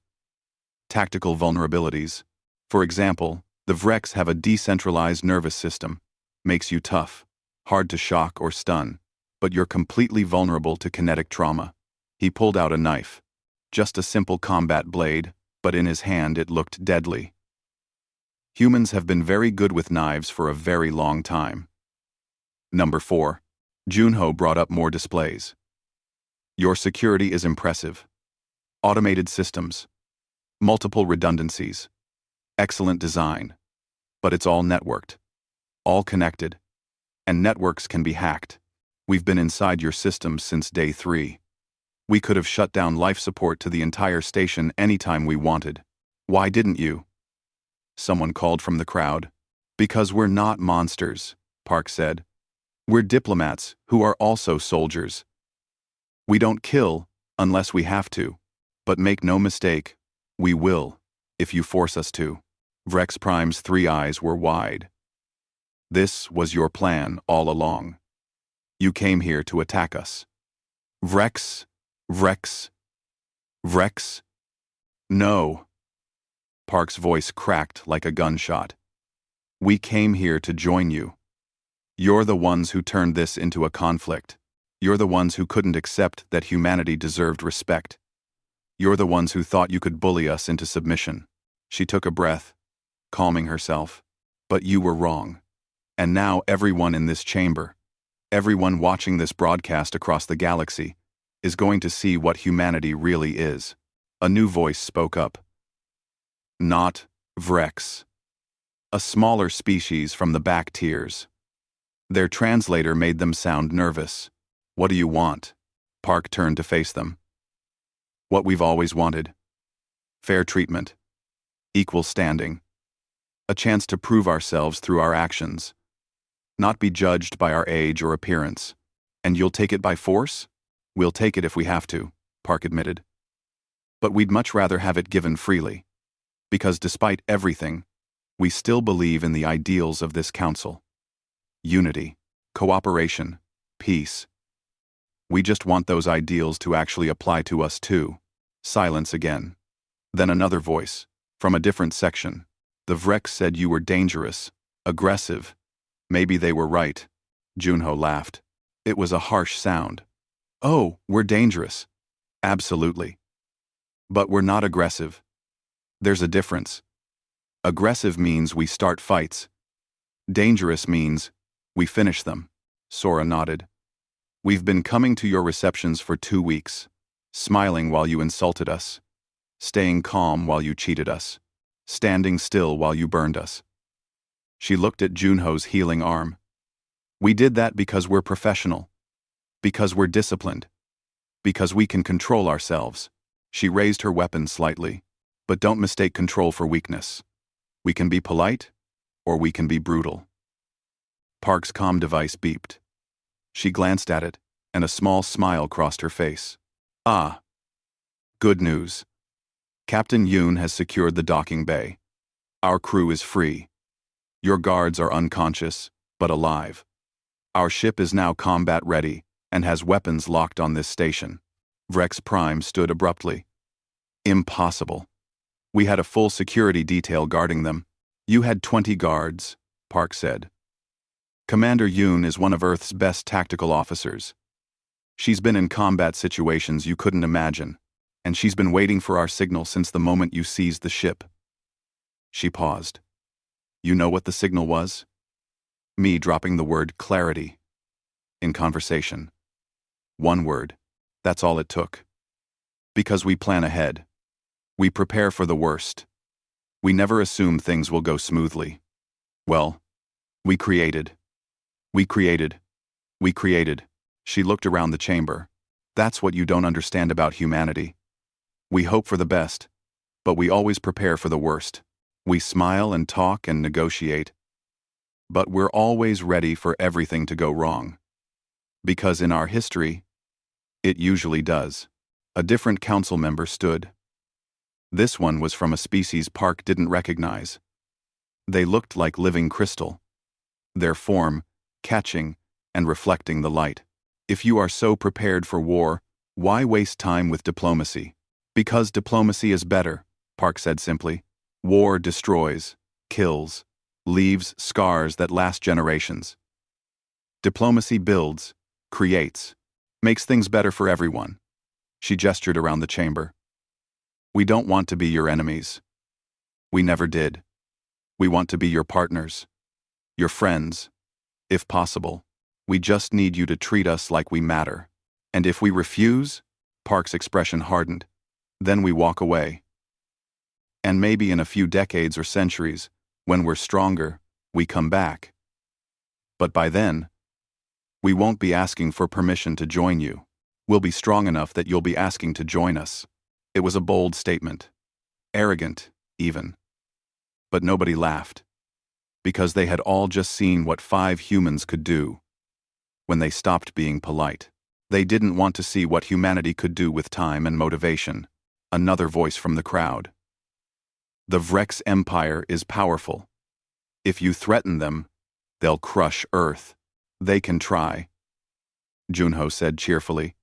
tactical vulnerabilities. For example, the Vrex have a decentralized nervous system. Makes you tough, hard to shock or stun, but you're completely vulnerable to kinetic trauma. He pulled out a knife. Just a simple combat blade, but in his hand it looked deadly. Humans have been very good with knives for a very long time. Number 4. Junho brought up more displays. Your security is impressive. Automated systems. Multiple redundancies. Excellent design. But it's all networked. All connected. And networks can be hacked. We've been inside your systems since day 3. We could have shut down life support to the entire station anytime we wanted. Why didn't you? Someone called from the crowd. Because we're not monsters, Park said. We're diplomats who are also soldiers. We don't kill unless we have to. But make no mistake, we will, if you force us to. Vrex Prime's 3 eyes were wide. This was your plan all along. You came here to attack us. Vrex? No. Park's voice cracked like a gunshot. We came here to join you. You're the ones who turned this into a conflict. You're the ones who couldn't accept that humanity deserved respect. You're the ones who thought you could bully us into submission. She took a breath, calming herself. But you were wrong. And now everyone in this chamber, everyone watching this broadcast across the galaxy, is going to see what humanity really is. A new voice spoke up. Not Vrex. A smaller species from the back tiers. Their translator made them sound nervous. What do you want? Park turned to face them. What we've always wanted. Fair treatment. Equal standing. A chance to prove ourselves through our actions. Not be judged by our age or appearance. And you'll take it by force? We'll take it if we have to, Park admitted. But we'd much rather have it given freely. Because despite everything, we still believe in the ideals of this council. Unity, cooperation, peace. We just want those ideals to actually apply to us too. Silence again. Then another voice, from a different section. The Vrex said you were dangerous, aggressive. Maybe they were right. Junho laughed. It was a harsh sound. Oh, we're dangerous. Absolutely. But we're not aggressive. There's a difference. Aggressive means we start fights. Dangerous means we finish them. Sora nodded. We've been coming to your receptions for 2 weeks, smiling while you insulted us, staying calm while you cheated us, standing still while you burned us. She looked at Junho's healing arm. We did that because we're professional, because we're disciplined, because we can control ourselves. She raised her weapon slightly, but don't mistake control for weakness. We can be polite, or we can be brutal. Park's comm device beeped. She glanced at it, and a small smile crossed her face. Ah. Good news. Captain Yoon has secured the docking bay. Our crew is free. Your guards are unconscious, but alive. Our ship is now combat-ready and has weapons locked on this station. Vrex Prime stood abruptly. Impossible. We had a full security detail guarding them. You had 20 guards, Park said. Commander Yoon is one of Earth's best tactical officers. She's been in combat situations you couldn't imagine, and she's been waiting for our signal since the moment you seized the ship. She paused. You know what the signal was? Me dropping the word clarity. In conversation. One word. That's all it took. Because we plan ahead. We prepare for the worst. We never assume things will go smoothly. Well, we created. We created. We created. She looked around the chamber. That's what you don't understand about humanity. We hope for the best, but we always prepare for the worst. We smile and talk and negotiate, but we're always ready for everything to go wrong. Because in our history, it usually does. A different council member stood. This one was from a species Park didn't recognize. They looked like living crystal. Their form, catching and reflecting the light. If you are so prepared for war, why waste time with diplomacy? Because diplomacy is better, Park said simply. War destroys, kills, leaves scars that last generations. Diplomacy builds, creates, makes things better for everyone. She gestured around the chamber. We don't want to be your enemies. We never did. We want to be your partners, your friends, if possible. We just need you to treat us like we matter. And if we refuse, Park's expression hardened, then we walk away. And maybe in a few decades or centuries, when we're stronger, we come back. But by then, we won't be asking for permission to join you. We'll be strong enough that you'll be asking to join us. It was a bold statement. Arrogant, even. But nobody laughed. Because they had all just seen what 5 humans could do. When they stopped being polite. They didn't want to see what humanity could do with time and motivation. Another voice from the crowd. The Vrex Empire is powerful. If you threaten them, they'll crush Earth. They can try. Junho said cheerfully.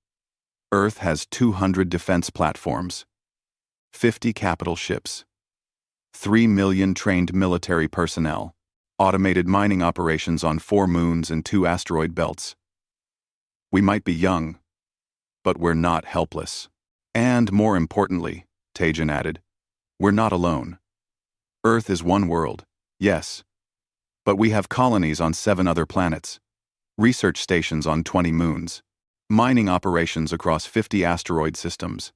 Earth has 200 defense platforms, 50 capital ships, 3 million trained military personnel, automated mining operations on 4 moons and 2 asteroid belts. We might be young, but we're not helpless. And more importantly, Taejin added, we're not alone. Earth is one world, yes, but we have colonies on 7 other planets, research stations on 20 moons, mining operations across 50 asteroid systems.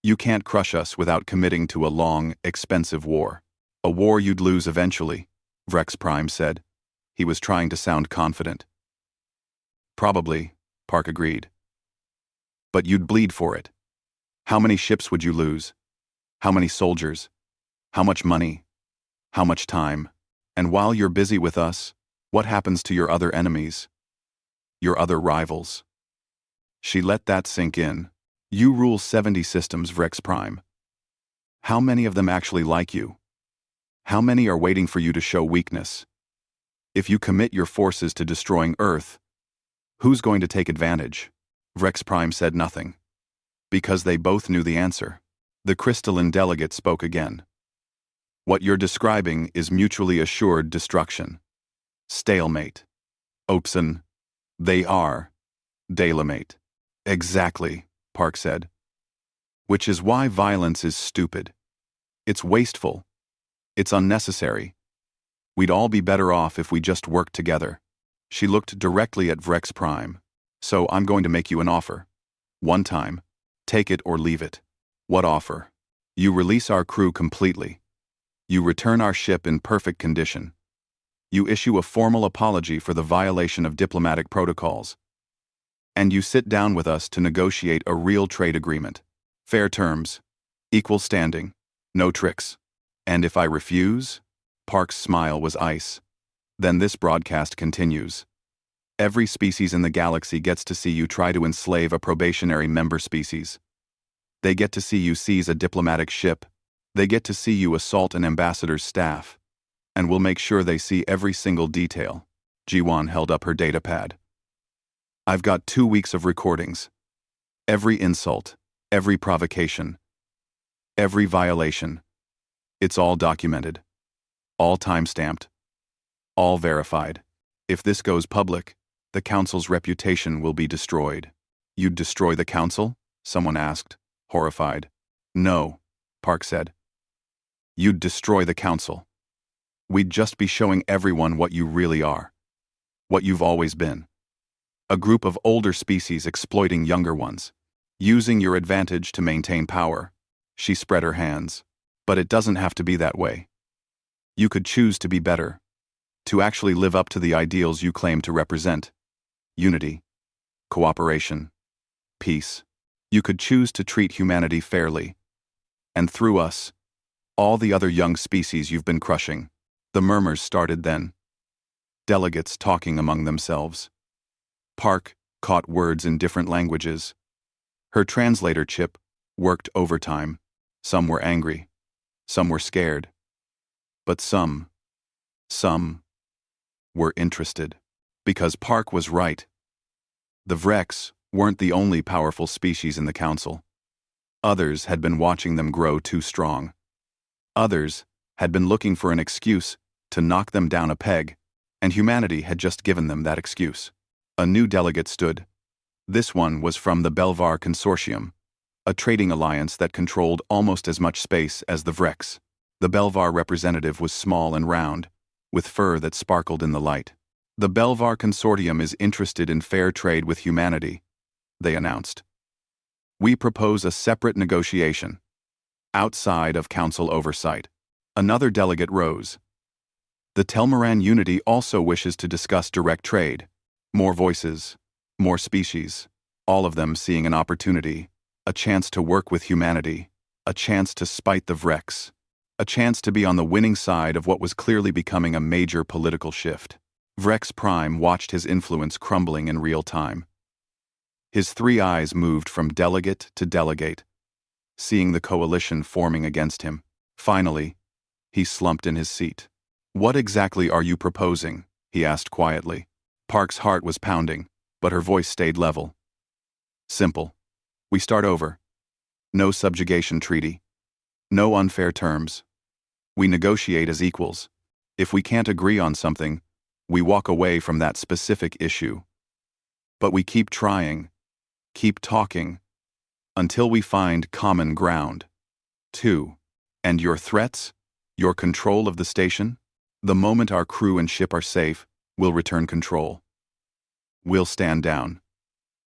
You can't crush us without committing to a long, expensive war. A war you'd lose eventually, Vrex Prime said. He was trying to sound confident. Probably, Park agreed. But you'd bleed for it. How many ships would you lose? How many soldiers? How much money? How much time? And while you're busy with us, what happens to your other enemies? Your other rivals? She let that sink in. You rule 70 systems, Vrex Prime. How many of them actually like you? How many are waiting for you to show weakness? If you commit your forces to destroying Earth, who's going to take advantage? Vrex Prime said nothing. Because they both knew the answer. The crystalline delegate spoke again. What you're describing is mutually assured destruction. Stalemate. Opson. They are. Dalemate. Exactly, Park said. Which is why violence is stupid. It's wasteful. It's unnecessary. We'd all be better off if we just worked together. She looked directly at Vrex Prime. So I'm going to make you an offer. One time. Take it or leave it. What offer? You release our crew completely. You return our ship in perfect condition. You issue a formal apology for the violation of diplomatic protocols. And you sit down with us to negotiate a real trade agreement. Fair terms. Equal standing. No tricks. And if I refuse? Park's smile was ice. Then this broadcast continues. Every species in the galaxy gets to see you try to enslave a probationary member species. They get to see you seize a diplomatic ship. They get to see you assault an ambassador's staff. And we'll make sure they see every single detail. Jiwon held up her datapad. I've got 2 weeks of recordings. Every insult, every provocation, every violation. It's all documented. All time-stamped. All verified. If this goes public, the council's reputation will be destroyed. You'd destroy the council? Someone asked, horrified. No, Park said. You'd destroy the council. We'd just be showing everyone what you really are. What you've always been. A group of older species exploiting younger ones. Using your advantage to maintain power. She spread her hands. But it doesn't have to be that way. You could choose to be better. To actually live up to the ideals you claim to represent. Unity. Cooperation. Peace. You could choose to treat humanity fairly. And through us, all the other young species you've been crushing. The murmurs started then. Delegates talking among themselves. Park caught words in different languages. Her translator chip worked overtime. Some were angry. Some were scared. But some were interested. Because Park was right. The Vrex weren't the only powerful species in the council. Others had been watching them grow too strong. Others had been looking for an excuse to knock them down a peg, and humanity had just given them that excuse. A new delegate stood. This one was from the Belvar Consortium, a trading alliance that controlled almost as much space as the Vrex. The Belvar representative was small and round, with fur that sparkled in the light. The Belvar Consortium is interested in fair trade with humanity, they announced. We propose a separate negotiation, outside of council oversight. Another delegate rose. The Telmaran Unity also wishes to discuss direct trade. More voices, more species, all of them seeing an opportunity, a chance to work with humanity, a chance to spite the Vrex, a chance to be on the winning side of what was clearly becoming a major political shift. Vrex Prime watched his influence crumbling in real time. His three eyes moved from delegate to delegate, seeing the coalition forming against him. Finally, he slumped in his seat. What exactly are you proposing? He asked quietly. Park's heart was pounding, but her voice stayed level. Simple. We start over. No subjugation treaty. No unfair terms. We negotiate as equals. If we can't agree on something, we walk away from that specific issue. But we keep trying, keep talking, until we find common ground. 2. And your threats? Your control of the station? The moment our crew and ship are safe, we'll return control. We'll stand down.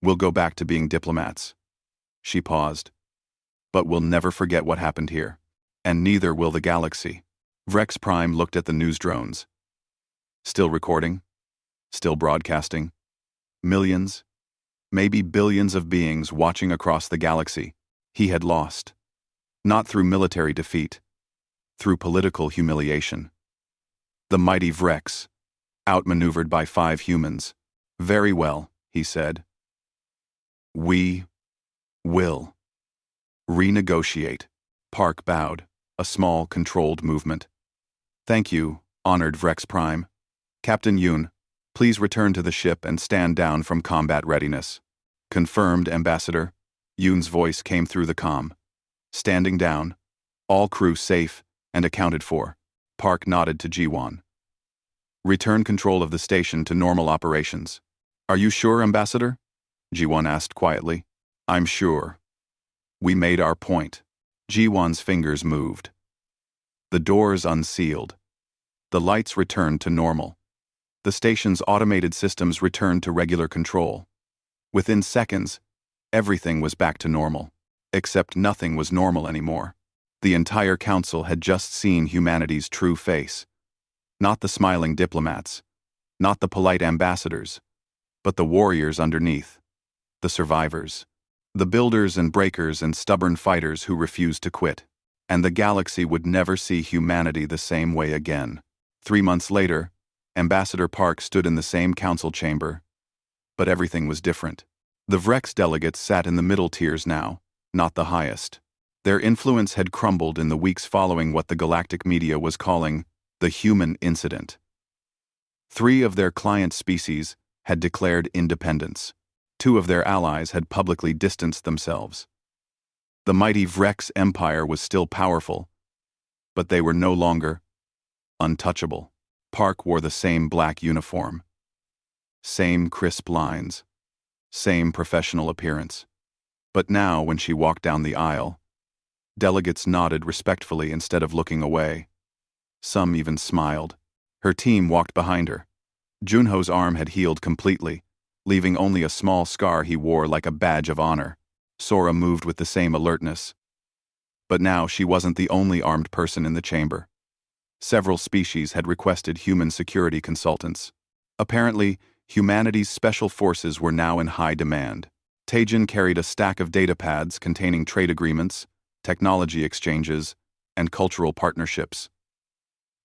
We'll go back to being diplomats. She paused. But we'll never forget what happened here. And neither will the galaxy. Vrex Prime looked at the news drones. Still recording? Still broadcasting? Millions? Maybe billions of beings watching across the galaxy. He had lost. Not through military defeat. Through political humiliation. The mighty Vrex, outmaneuvered by 5 humans. Very well, he said. We will renegotiate. Park bowed, a small, controlled movement. Thank you, honored Vrex Prime. Captain Yoon, please return to the ship and stand down from combat readiness. Confirmed, Ambassador. Yoon's voice came through the comm. Standing down. All crew safe and accounted for. Park nodded to Jiwon. Return control of the station to normal operations. Are you sure, Ambassador? Jiwon asked quietly. I'm sure. We made our point. Jiwon's fingers moved. The doors unsealed. The lights returned to normal. The station's automated systems returned to regular control. Within seconds, everything was back to normal. Except nothing was normal anymore. The entire council had just seen humanity's true face. Not the smiling diplomats, not the polite ambassadors, but the warriors underneath, the survivors, the builders and breakers and stubborn fighters who refused to quit. And the galaxy would never see humanity the same way again. 3 months later, Ambassador Park stood in the same council chamber. But everything was different. The Vrex delegates sat in the middle tiers now, not the highest. Their influence had crumbled in the weeks following what the galactic media was calling the human incident. 3 of their client species had declared independence. 2 of their allies had publicly distanced themselves. The mighty Vrex Empire was still powerful, but they were no longer untouchable. Park wore the same black uniform, Same crisp lines. Same professional appearance. But now, when she walked down the aisle, delegates nodded respectfully instead of looking away. Some even smiled. Her team walked behind her. Junho's arm had healed completely, leaving only a small scar he wore like a badge of honor. Sora moved with the same alertness. But now she wasn't the only armed person in the chamber. Several species had requested human security consultants. Apparently, humanity's special forces were now in high demand. Taejin carried a stack of data pads containing trade agreements, technology exchanges, and cultural partnerships.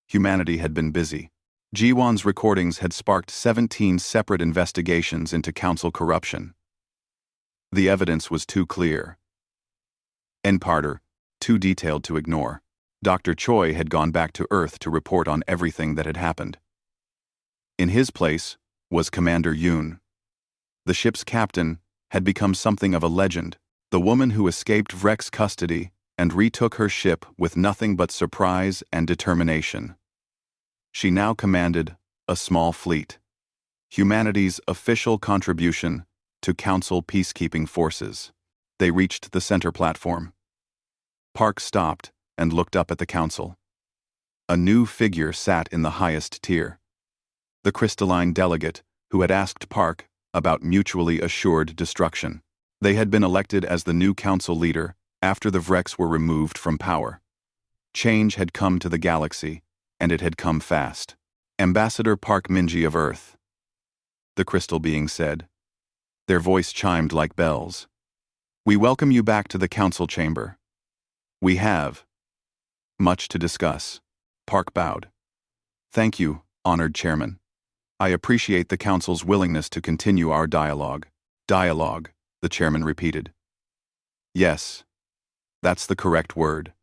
Humanity had been busy. Jiwon's recordings had sparked 17 separate investigations into council corruption. The evidence was too clear. And Parter, too detailed to ignore. Dr. Choi had gone back to Earth to report on everything that had happened. In his place was Commander Yoon. The ship's captain had become something of a legend, the woman who escaped Vrek's custody and retook her ship with nothing but surprise and determination. She now commanded a small fleet, humanity's official contribution to Council peacekeeping forces. They reached the center platform. Park stopped and looked up at the council. A new figure sat in the highest tier. The crystalline delegate who had asked Park about mutually assured destruction. They had been elected as the new council leader after the Vreks were removed from power. Change had come to the galaxy, and it had come fast. Ambassador Park Minji of Earth, the crystal being said. Their voice chimed like bells. We welcome you back to the council chamber. We have much to discuss. Park bowed. Thank you, honored chairman. I appreciate the council's willingness to continue our dialogue. Dialogue, the chairman repeated. Yes, that's the correct word.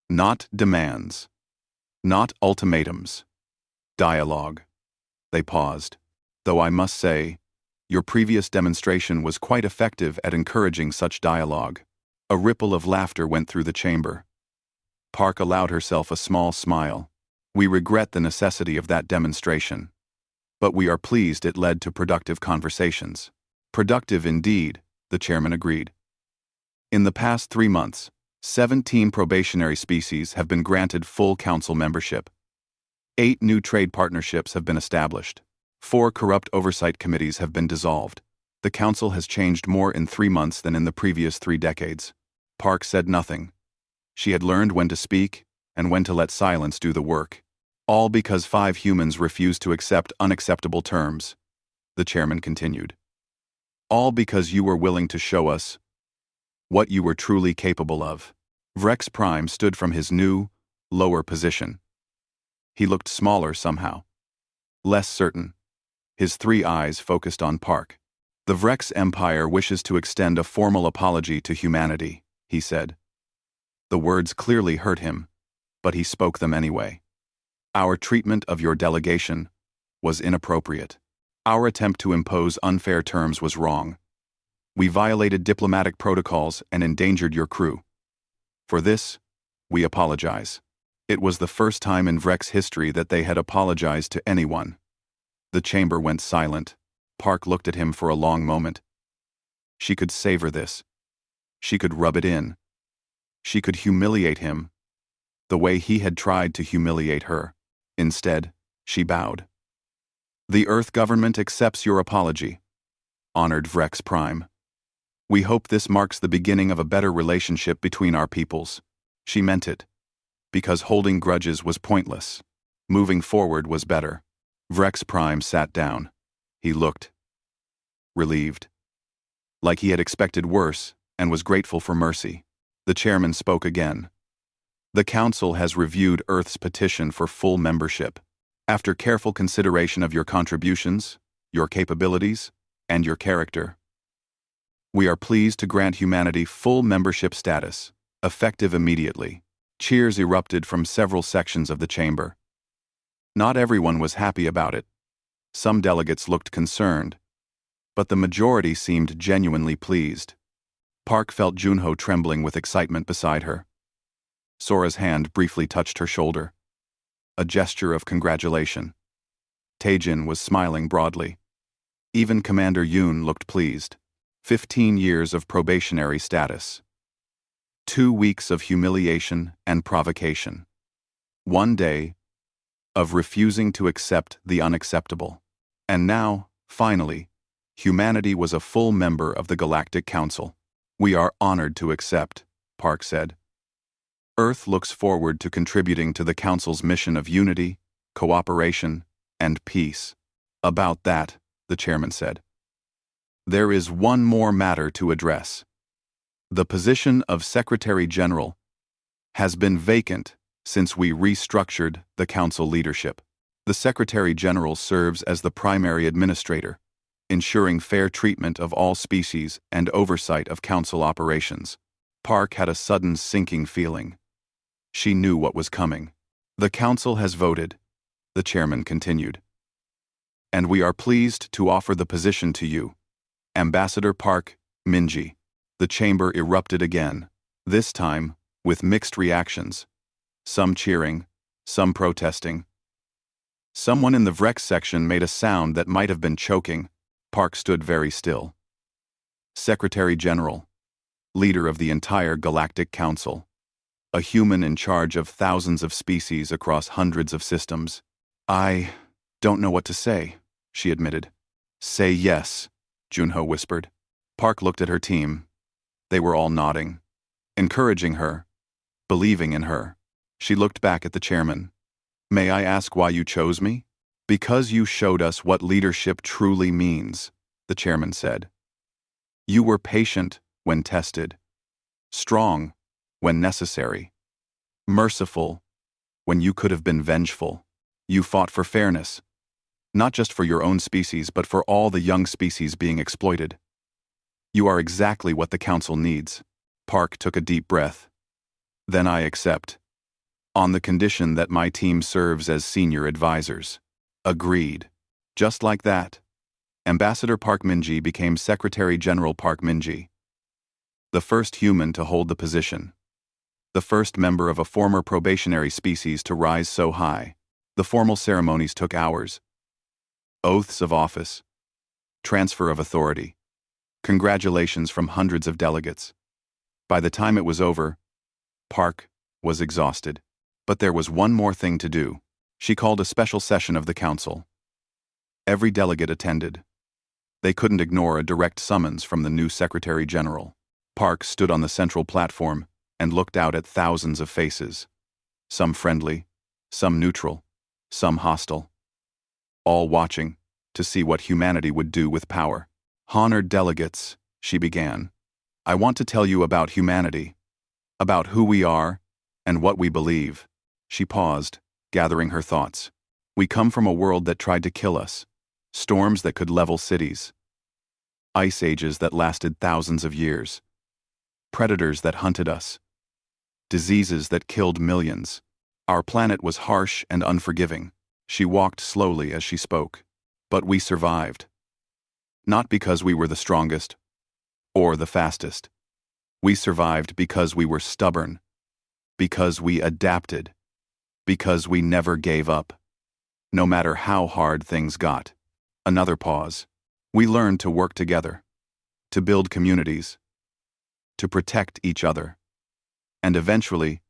Not demands. Not ultimatums. Dialogue. They paused. Though I must say, your previous demonstration was quite effective at encouraging such dialogue. A ripple of laughter went through the chamber. Park allowed herself a small smile. We regret the necessity of that demonstration. But we are pleased it led to productive conversations. Productive indeed, the chairman agreed. In the past 3 months, 17 probationary species have been granted full council membership. 8 new trade partnerships have been established. 4 corrupt oversight committees have been dissolved. The council has changed more in 3 months than in the previous 3 decades. Park said nothing. She had learned when to speak and when to let silence do the work. All because 5 humans refused to accept unacceptable terms, the chairman continued. All because you were willing to show us what you were truly capable of. Vrex Prime stood from his new, lower position. He looked smaller somehow. Less certain. His 3 eyes focused on Park. The Vrex Empire wishes to extend a formal apology to humanity, he said. The words clearly hurt him, but he spoke them anyway. Our treatment of your delegation was inappropriate. Our attempt to impose unfair terms was wrong. We violated diplomatic protocols and endangered your crew. For this, we apologize. It was the first time in Vrek's history that they had apologized to anyone. The chamber went silent. Park looked at him for a long moment. She could savor this. She could rub it in. She could humiliate him, the way he had tried to humiliate her. Instead, she bowed. The Earth government accepts your apology, honored Vrex Prime. We hope this marks the beginning of a better relationship between our peoples. She meant it, because holding grudges was pointless. Moving forward was better. Vrex Prime sat down. He looked relieved, like he had expected worse and was grateful for mercy. The chairman spoke again. The Council has reviewed Earth's petition for full membership. After careful consideration of your contributions, your capabilities, and your character, we are pleased to grant humanity full membership status, effective immediately. Cheers erupted from several sections of the chamber. Not everyone was happy about it. Some delegates looked concerned, but the majority seemed genuinely pleased. Park felt Junho trembling with excitement beside her. Sora's hand briefly touched her shoulder. A gesture of congratulation. Taejin was smiling broadly. Even Commander Yoon looked pleased. 15 years of probationary status. 2 weeks of humiliation and provocation. 1 day of refusing to accept the unacceptable. And now, finally, humanity was a full member of the Galactic Council. "We are honored to accept," Park said. "Earth looks forward to contributing to the Council's mission of unity, cooperation, and peace." "About that," the chairman said, "there is one more matter to address. The position of Secretary General has been vacant since we restructured the Council leadership. The Secretary General serves as the primary administrator, ensuring fair treatment of all species and oversight of Council operations." Park had a sudden sinking feeling. She knew what was coming. "The Council has voted," the chairman continued, "and we are pleased to offer the position to you, Ambassador Park Minji." The chamber erupted again, this time with mixed reactions. Some cheering, some protesting. Someone in the Vrex section made a sound that might have been choking. Park stood very still. Secretary General, leader of the entire Galactic Council, a human in charge of thousands of species across hundreds of systems. "I don't know what to say," she admitted. "Say yes," Junho whispered. Park looked at her team. They were all nodding, encouraging her, believing in her. She looked back at the chairman. "May I ask why you chose me?" "Because you showed us what leadership truly means," the chairman said. "You were patient when tested, strong when necessary, merciful when you could have been vengeful. You fought for fairness, not just for your own species but for all the young species being exploited. You are exactly what the Council needs." Park took a deep breath. "Then I accept, on the condition that my team serves as senior advisors." "Agreed." Just like that, Ambassador Park Minji became Secretary General Park Minji, the first human to hold the position, the first member of a former probationary species to rise so high. The formal ceremonies took hours. Oaths of office, transfer of authority, congratulations from hundreds of delegates. By the time it was over, Park was exhausted. But there was one more thing to do. She called a special session of the Council. Every delegate attended. They couldn't ignore a direct summons from the new Secretary General. Park stood on the central platform and looked out at thousands of faces. Some friendly, some neutral, some hostile. All watching to see what humanity would do with power. "Honored delegates," she began, "I want to tell you about humanity, about who we are and what we believe." She paused, gathering her thoughts. "We come from a world that tried to kill us, storms that could level cities, ice ages that lasted thousands of years, predators that hunted us, diseases that killed millions. Our planet was harsh and unforgiving." She walked slowly as she spoke. "But we survived. Not because we were the strongest or the fastest. We survived because we were stubborn, because we adapted, because we never gave up, no matter how hard things got." Another pause. "We learned to work together, to build communities, to protect each other. And eventually,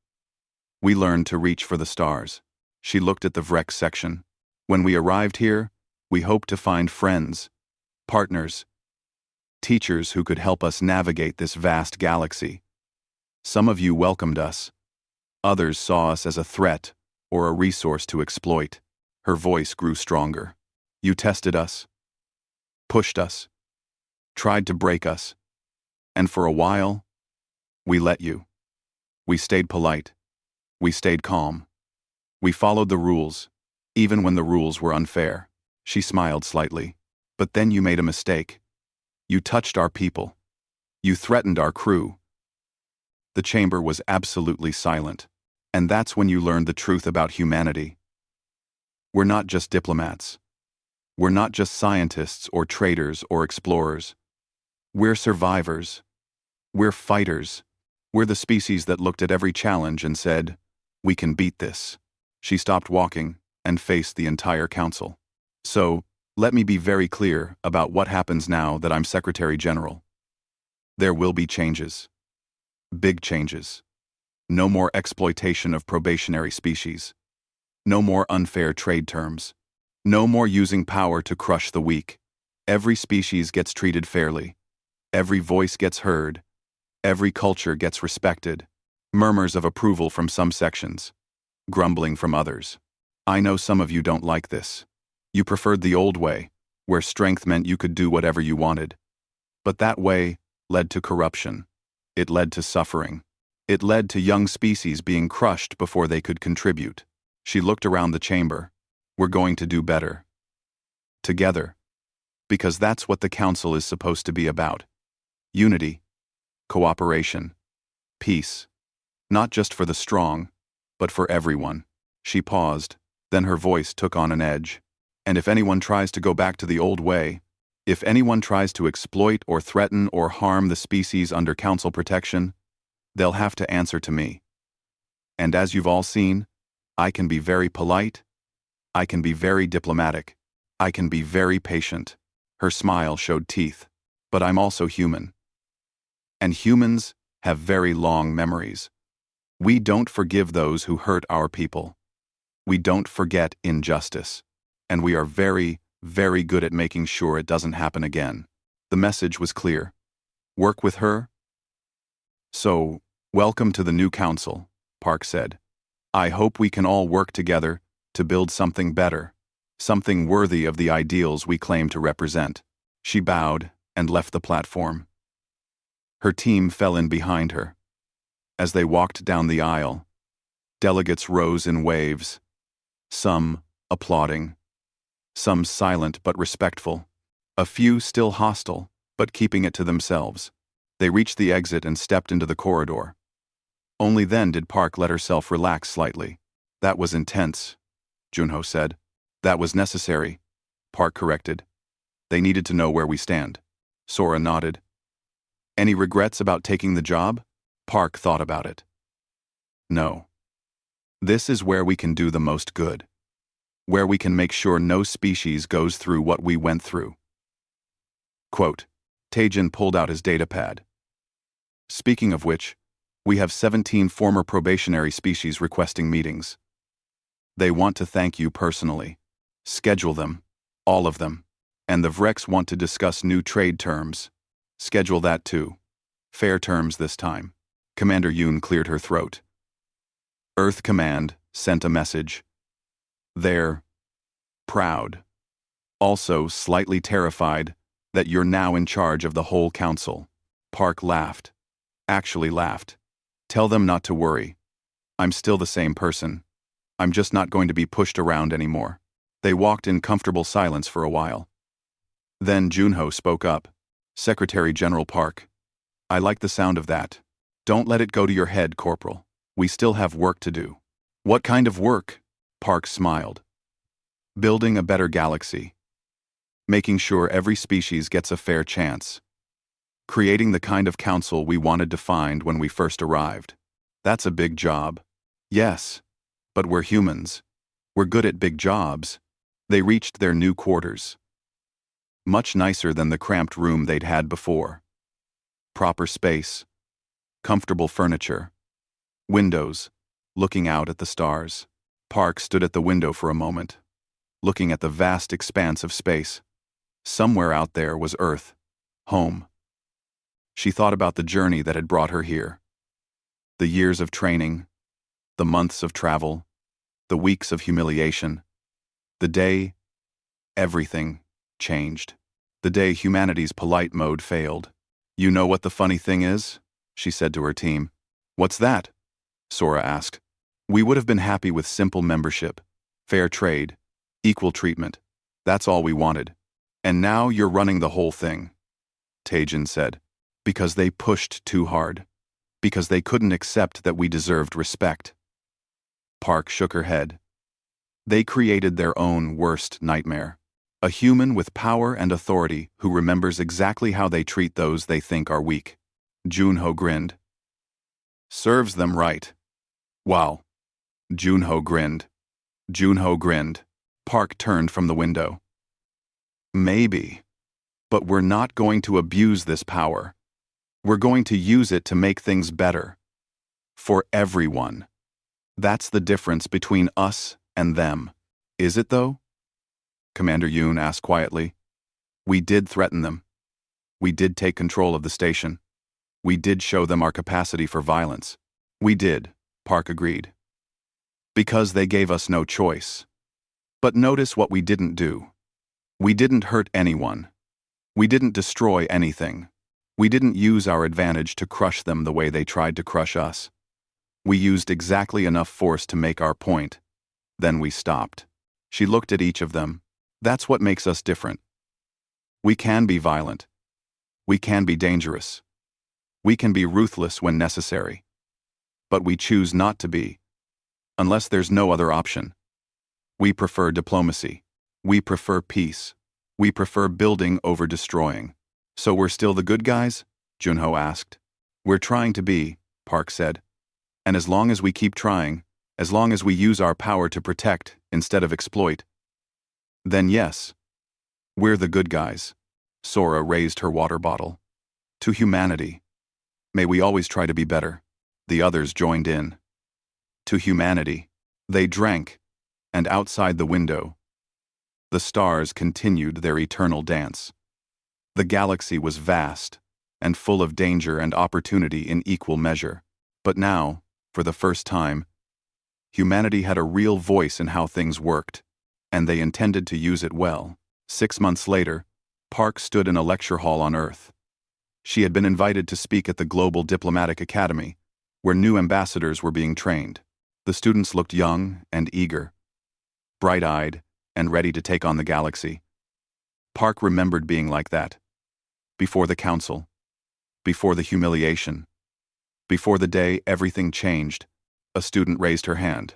we learned to reach for the stars." She looked at the Vrex section. "When we arrived here, we hoped to find friends, partners, teachers who could help us navigate this vast galaxy. Some of you welcomed us. Others saw us as a threat or a resource to exploit." Her voice grew stronger. "You tested us, pushed us, tried to break us. And for a while, we let you. We stayed polite. We stayed calm. We followed the rules, even when the rules were unfair." She smiled slightly. "But then you made a mistake. You touched our people. You threatened our crew." The chamber was absolutely silent. "And that's when you learned the truth about humanity. We're not just diplomats. We're not just scientists or traders or explorers. We're survivors. We're fighters. We're the species that looked at every challenge and said, 'We can beat this.'" She stopped walking and faced the entire council. "So, Let me be very clear about what happens now that I'm Secretary General. There will be changes. Big changes. No more exploitation of probationary species. No more unfair trade terms. No more using power to crush the weak. Every species gets treated fairly. Every voice gets heard. Every culture gets respected. Murmurs of approval from some sections. Grumbling from others. I know some of you don't like this. You preferred the old way, where strength meant you could do whatever you wanted. But that way led to corruption. It led to suffering. It led to young species being crushed before they could contribute. She looked around the chamber. We're going to do better. Together. Because that's what the council is supposed to be about. Unity. Cooperation. Peace. Not just for the strong, but for everyone. She paused, then her voice took on an edge. And if anyone tries to go back to the old way, if anyone tries to exploit or threaten or harm the species under council protection, they'll have to answer to me. And as you've all seen, I can be very polite, I can be very diplomatic, I can be very patient. Her smile showed teeth, but I'm also human. And humans have very long memories. We don't forgive those who hurt our people. We don't forget injustice. And we are very, very good at making sure it doesn't happen again. The message was clear. Work with her? So, welcome to the new council, Park said. I hope we can all work together to build something better, something worthy of the ideals we claim to represent. She bowed and left the platform. Her team fell in behind her. As they walked down the aisle, delegates rose in waves, some applauding, some silent but respectful, a few still hostile, but keeping it to themselves. They reached the exit and stepped into the corridor. Only then did Park let herself relax slightly. That was intense, Junho said. That was necessary, Park corrected. They needed to know where we stand. Sora nodded. Any regrets about taking the job? Park thought about it. No. This is where we can do the most good. Where we can make sure no species goes through what we went through. Quote, Teijin pulled out his datapad. Speaking of which, we have 17 former probationary species requesting meetings. They want to thank you personally. Schedule them, all of them. And the Vrex want to discuss new trade terms. Schedule that too. Fair terms this time. Commander Yoon cleared her throat. Earth Command sent a message. They're proud. Also slightly terrified that you're now in charge of the whole council. Park laughed. Actually laughed. Tell them not to worry. I'm still the same person. I'm just not going to be pushed around anymore. They walked in comfortable silence for a while. Then Junho spoke up. Secretary General Park. I like the sound of that. Don't let it go to your head, Corporal. We still have work to do. What kind of work? Park smiled. Building a better galaxy. Making sure every species gets a fair chance. Creating the kind of council we wanted to find when we first arrived. That's a big job. Yes. But we're humans. We're good at big jobs. They reached their new quarters. Much nicer than the cramped room they'd had before. Proper space. Comfortable furniture. Windows. Looking out at the stars. Park stood at the window for a moment, looking at the vast expanse of space. Somewhere out there was Earth. Home. She thought about the journey that had brought her here. The years of training. The months of travel. The weeks of humiliation. The day everything changed. The day humanity's polite mode failed. You know what the funny thing is? She said to her team. What's that? Sora asked. We would have been happy with simple membership, fair trade, equal treatment. That's all we wanted. And now you're running the whole thing. Teijin said. Because they pushed too hard. Because they couldn't accept that we deserved respect. Park shook her head. They created their own worst nightmare. A human with power and authority who remembers exactly how they treat those they think are weak. Junho grinned. Serves them right. Wow. Junho grinned. Junho grinned. Park turned from the window. Maybe. But we're not going to abuse this power. We're going to use it to make things better. For everyone. That's the difference between us and them. Is it though? Commander Yoon asked quietly. We did threaten them. We did take control of the station. We did show them our capacity for violence. We did, Park agreed. Because they gave us no choice. But notice what we didn't do. We didn't hurt anyone. We didn't destroy anything. We didn't use our advantage to crush them the way they tried to crush us. We used exactly enough force to make our point. Then we stopped. She looked at each of them. That's what makes us different. We can be violent. We can be dangerous. We can be ruthless when necessary. But we choose not to be. Unless there's no other option. We prefer diplomacy. We prefer peace. We prefer building over destroying. So we're still the good guys? Junho asked. We're trying to be, Park said. And as long as we keep trying, as long as we use our power to protect instead of exploit, then yes, we're the good guys. Sora raised her water bottle. To humanity. May we always try to be better. The others joined in. To humanity. They drank, and outside the window, the stars continued their eternal dance. The galaxy was vast, and full of danger and opportunity in equal measure. But now, for the first time, humanity had a real voice in how things worked, and they intended to use it well. 6 months later, Park stood in a lecture hall on Earth. She had been invited to speak at the Global Diplomatic Academy, where new ambassadors were being trained. The students looked young and eager, bright-eyed, and ready to take on the galaxy. Park remembered being like that. Before the council. Before the humiliation. Before the day everything changed, a student raised her hand.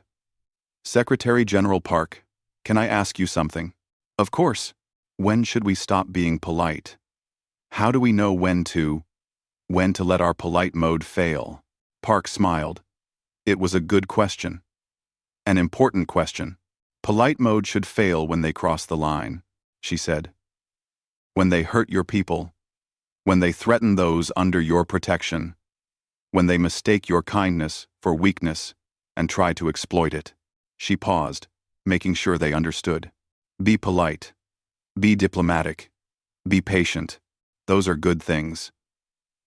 Secretary General Park, can I ask you something? Of course. When should we stop being polite? How do we know when to let our polite mode fail? Park smiled. It was a good question. An important question. Polite mode should fail when they cross the line, she said. When they hurt your people. When they threaten those under your protection. When they mistake your kindness for weakness and try to exploit it. She paused, making sure they understood. Be polite. Be diplomatic. Be patient. Those are good things.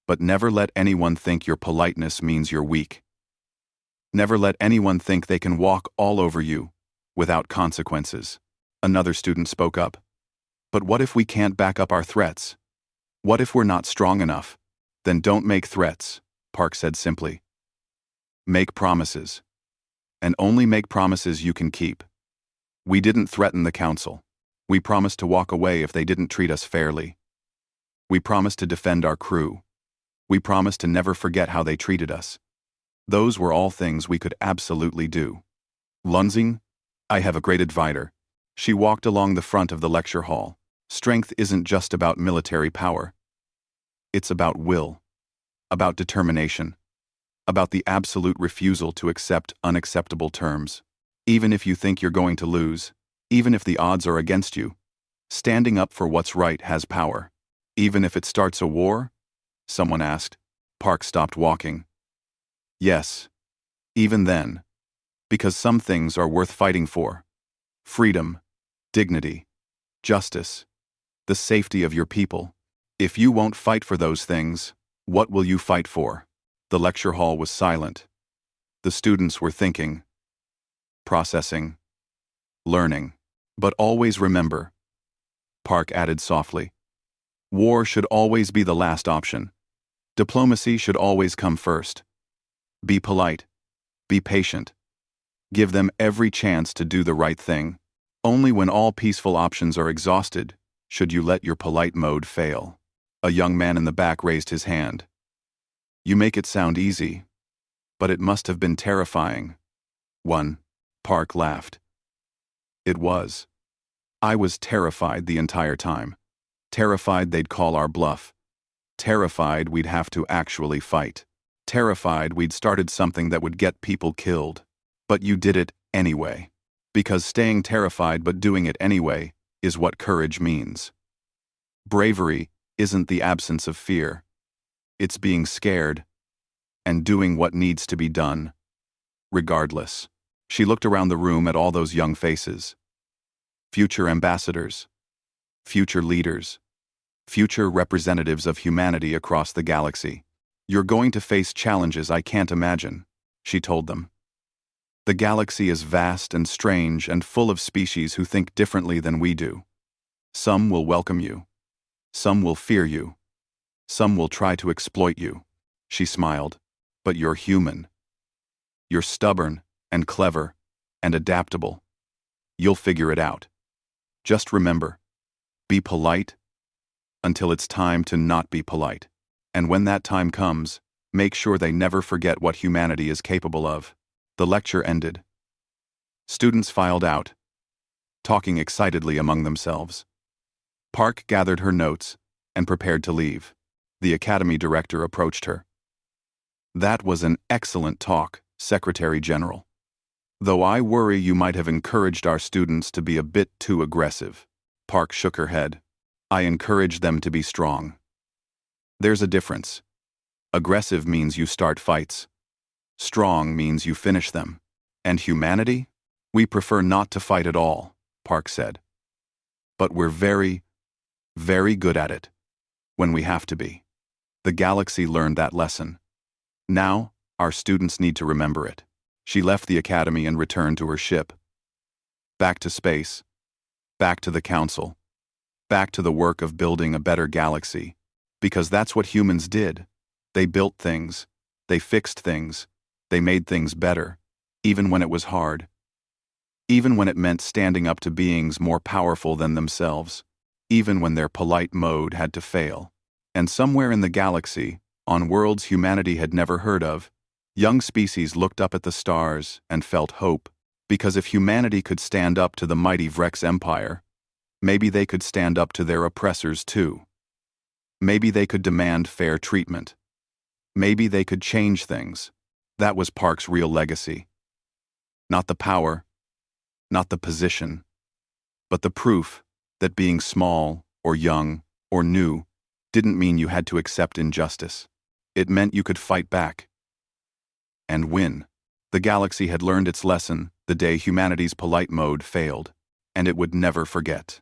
But never let anyone think your politeness means you're weak. Never let anyone think they can walk all over you without consequences. Another student spoke up. But what if we can't back up our threats? What if we're not strong enough? Then don't make threats, Park said simply. Make promises. And only make promises you can keep. We didn't threaten the council. We promised to walk away if they didn't treat us fairly. We promised to defend our crew. We promised to never forget how they treated us. Those were all things we could absolutely do. Lunzing, I have a great advisor. She walked along the front of the lecture hall. Strength isn't just about military power. It's about will. About determination. About the absolute refusal to accept unacceptable terms. Even if you think you're going to lose, even if the odds are against you, standing up for what's right has power. Even if it starts a war? Someone asked. Park stopped walking. Yes. Even then. Because some things are worth fighting for. Freedom, dignity, justice, the safety of your people. If you won't fight for those things, what will you fight for? The lecture hall was silent. The students were thinking, processing, learning. But always remember, Park added softly, war should always be the last option. Diplomacy should always come first. Be polite. Be patient. Give them every chance to do the right thing. Only when all peaceful options are exhausted should you let your polite mode fail. A young man in the back raised his hand. You make it sound easy, but it must have been terrifying. Park laughed. It was. I was terrified the entire time. Terrified they'd call our bluff. Terrified we'd have to actually fight. Terrified we'd started something that would get people killed. But you did it anyway. Because staying terrified but doing it anyway is what courage means. Bravery isn't the absence of fear. It's being scared and doing what needs to be done, regardless. She looked around the room at all those young faces. Future ambassadors, future leaders, future representatives of humanity across the galaxy. You're going to face challenges I can't imagine, she told them. The galaxy is vast and strange and full of species who think differently than we do. Some will welcome you. Some will fear you. Some will try to exploit you. She smiled. But you're human. You're stubborn and clever and adaptable. You'll figure it out. Just remember, be polite until it's time to not be polite. And when that time comes, make sure they never forget what humanity is capable of. The lecture ended. Students filed out, talking excitedly among themselves. Park gathered her notes and prepared to leave. The academy director approached her. That was an excellent talk, Secretary General. Though I worry you might have encouraged our students to be a bit too aggressive. Park shook her head. I encouraged them to be strong. There's a difference. Aggressive means you start fights. Strong means you finish them. And humanity? We prefer not to fight at all, Park said. But we're very, very good at it. When we have to be. The galaxy learned that lesson. Now, our students need to remember it. She left the academy and returned to her ship. Back to space. Back to the council. Back to the work of building a better galaxy. Because that's what humans did. They built things. They fixed things. They made things better. Even when it was hard. Even when it meant standing up to beings more powerful than themselves. Even when their polite mode had to fail. And somewhere in the galaxy, on worlds humanity had never heard of, young species looked up at the stars and felt hope, because if humanity could stand up to the mighty Vrex Empire, maybe they could stand up to their oppressors too. Maybe they could demand fair treatment. Maybe they could change things. That was Park's real legacy. Not the power, not the position, but the proof that being small or young or new didn't mean you had to accept injustice. It meant you could fight back. And win. The galaxy had learned its lesson the day humanity's polite mode failed, and it would never forget.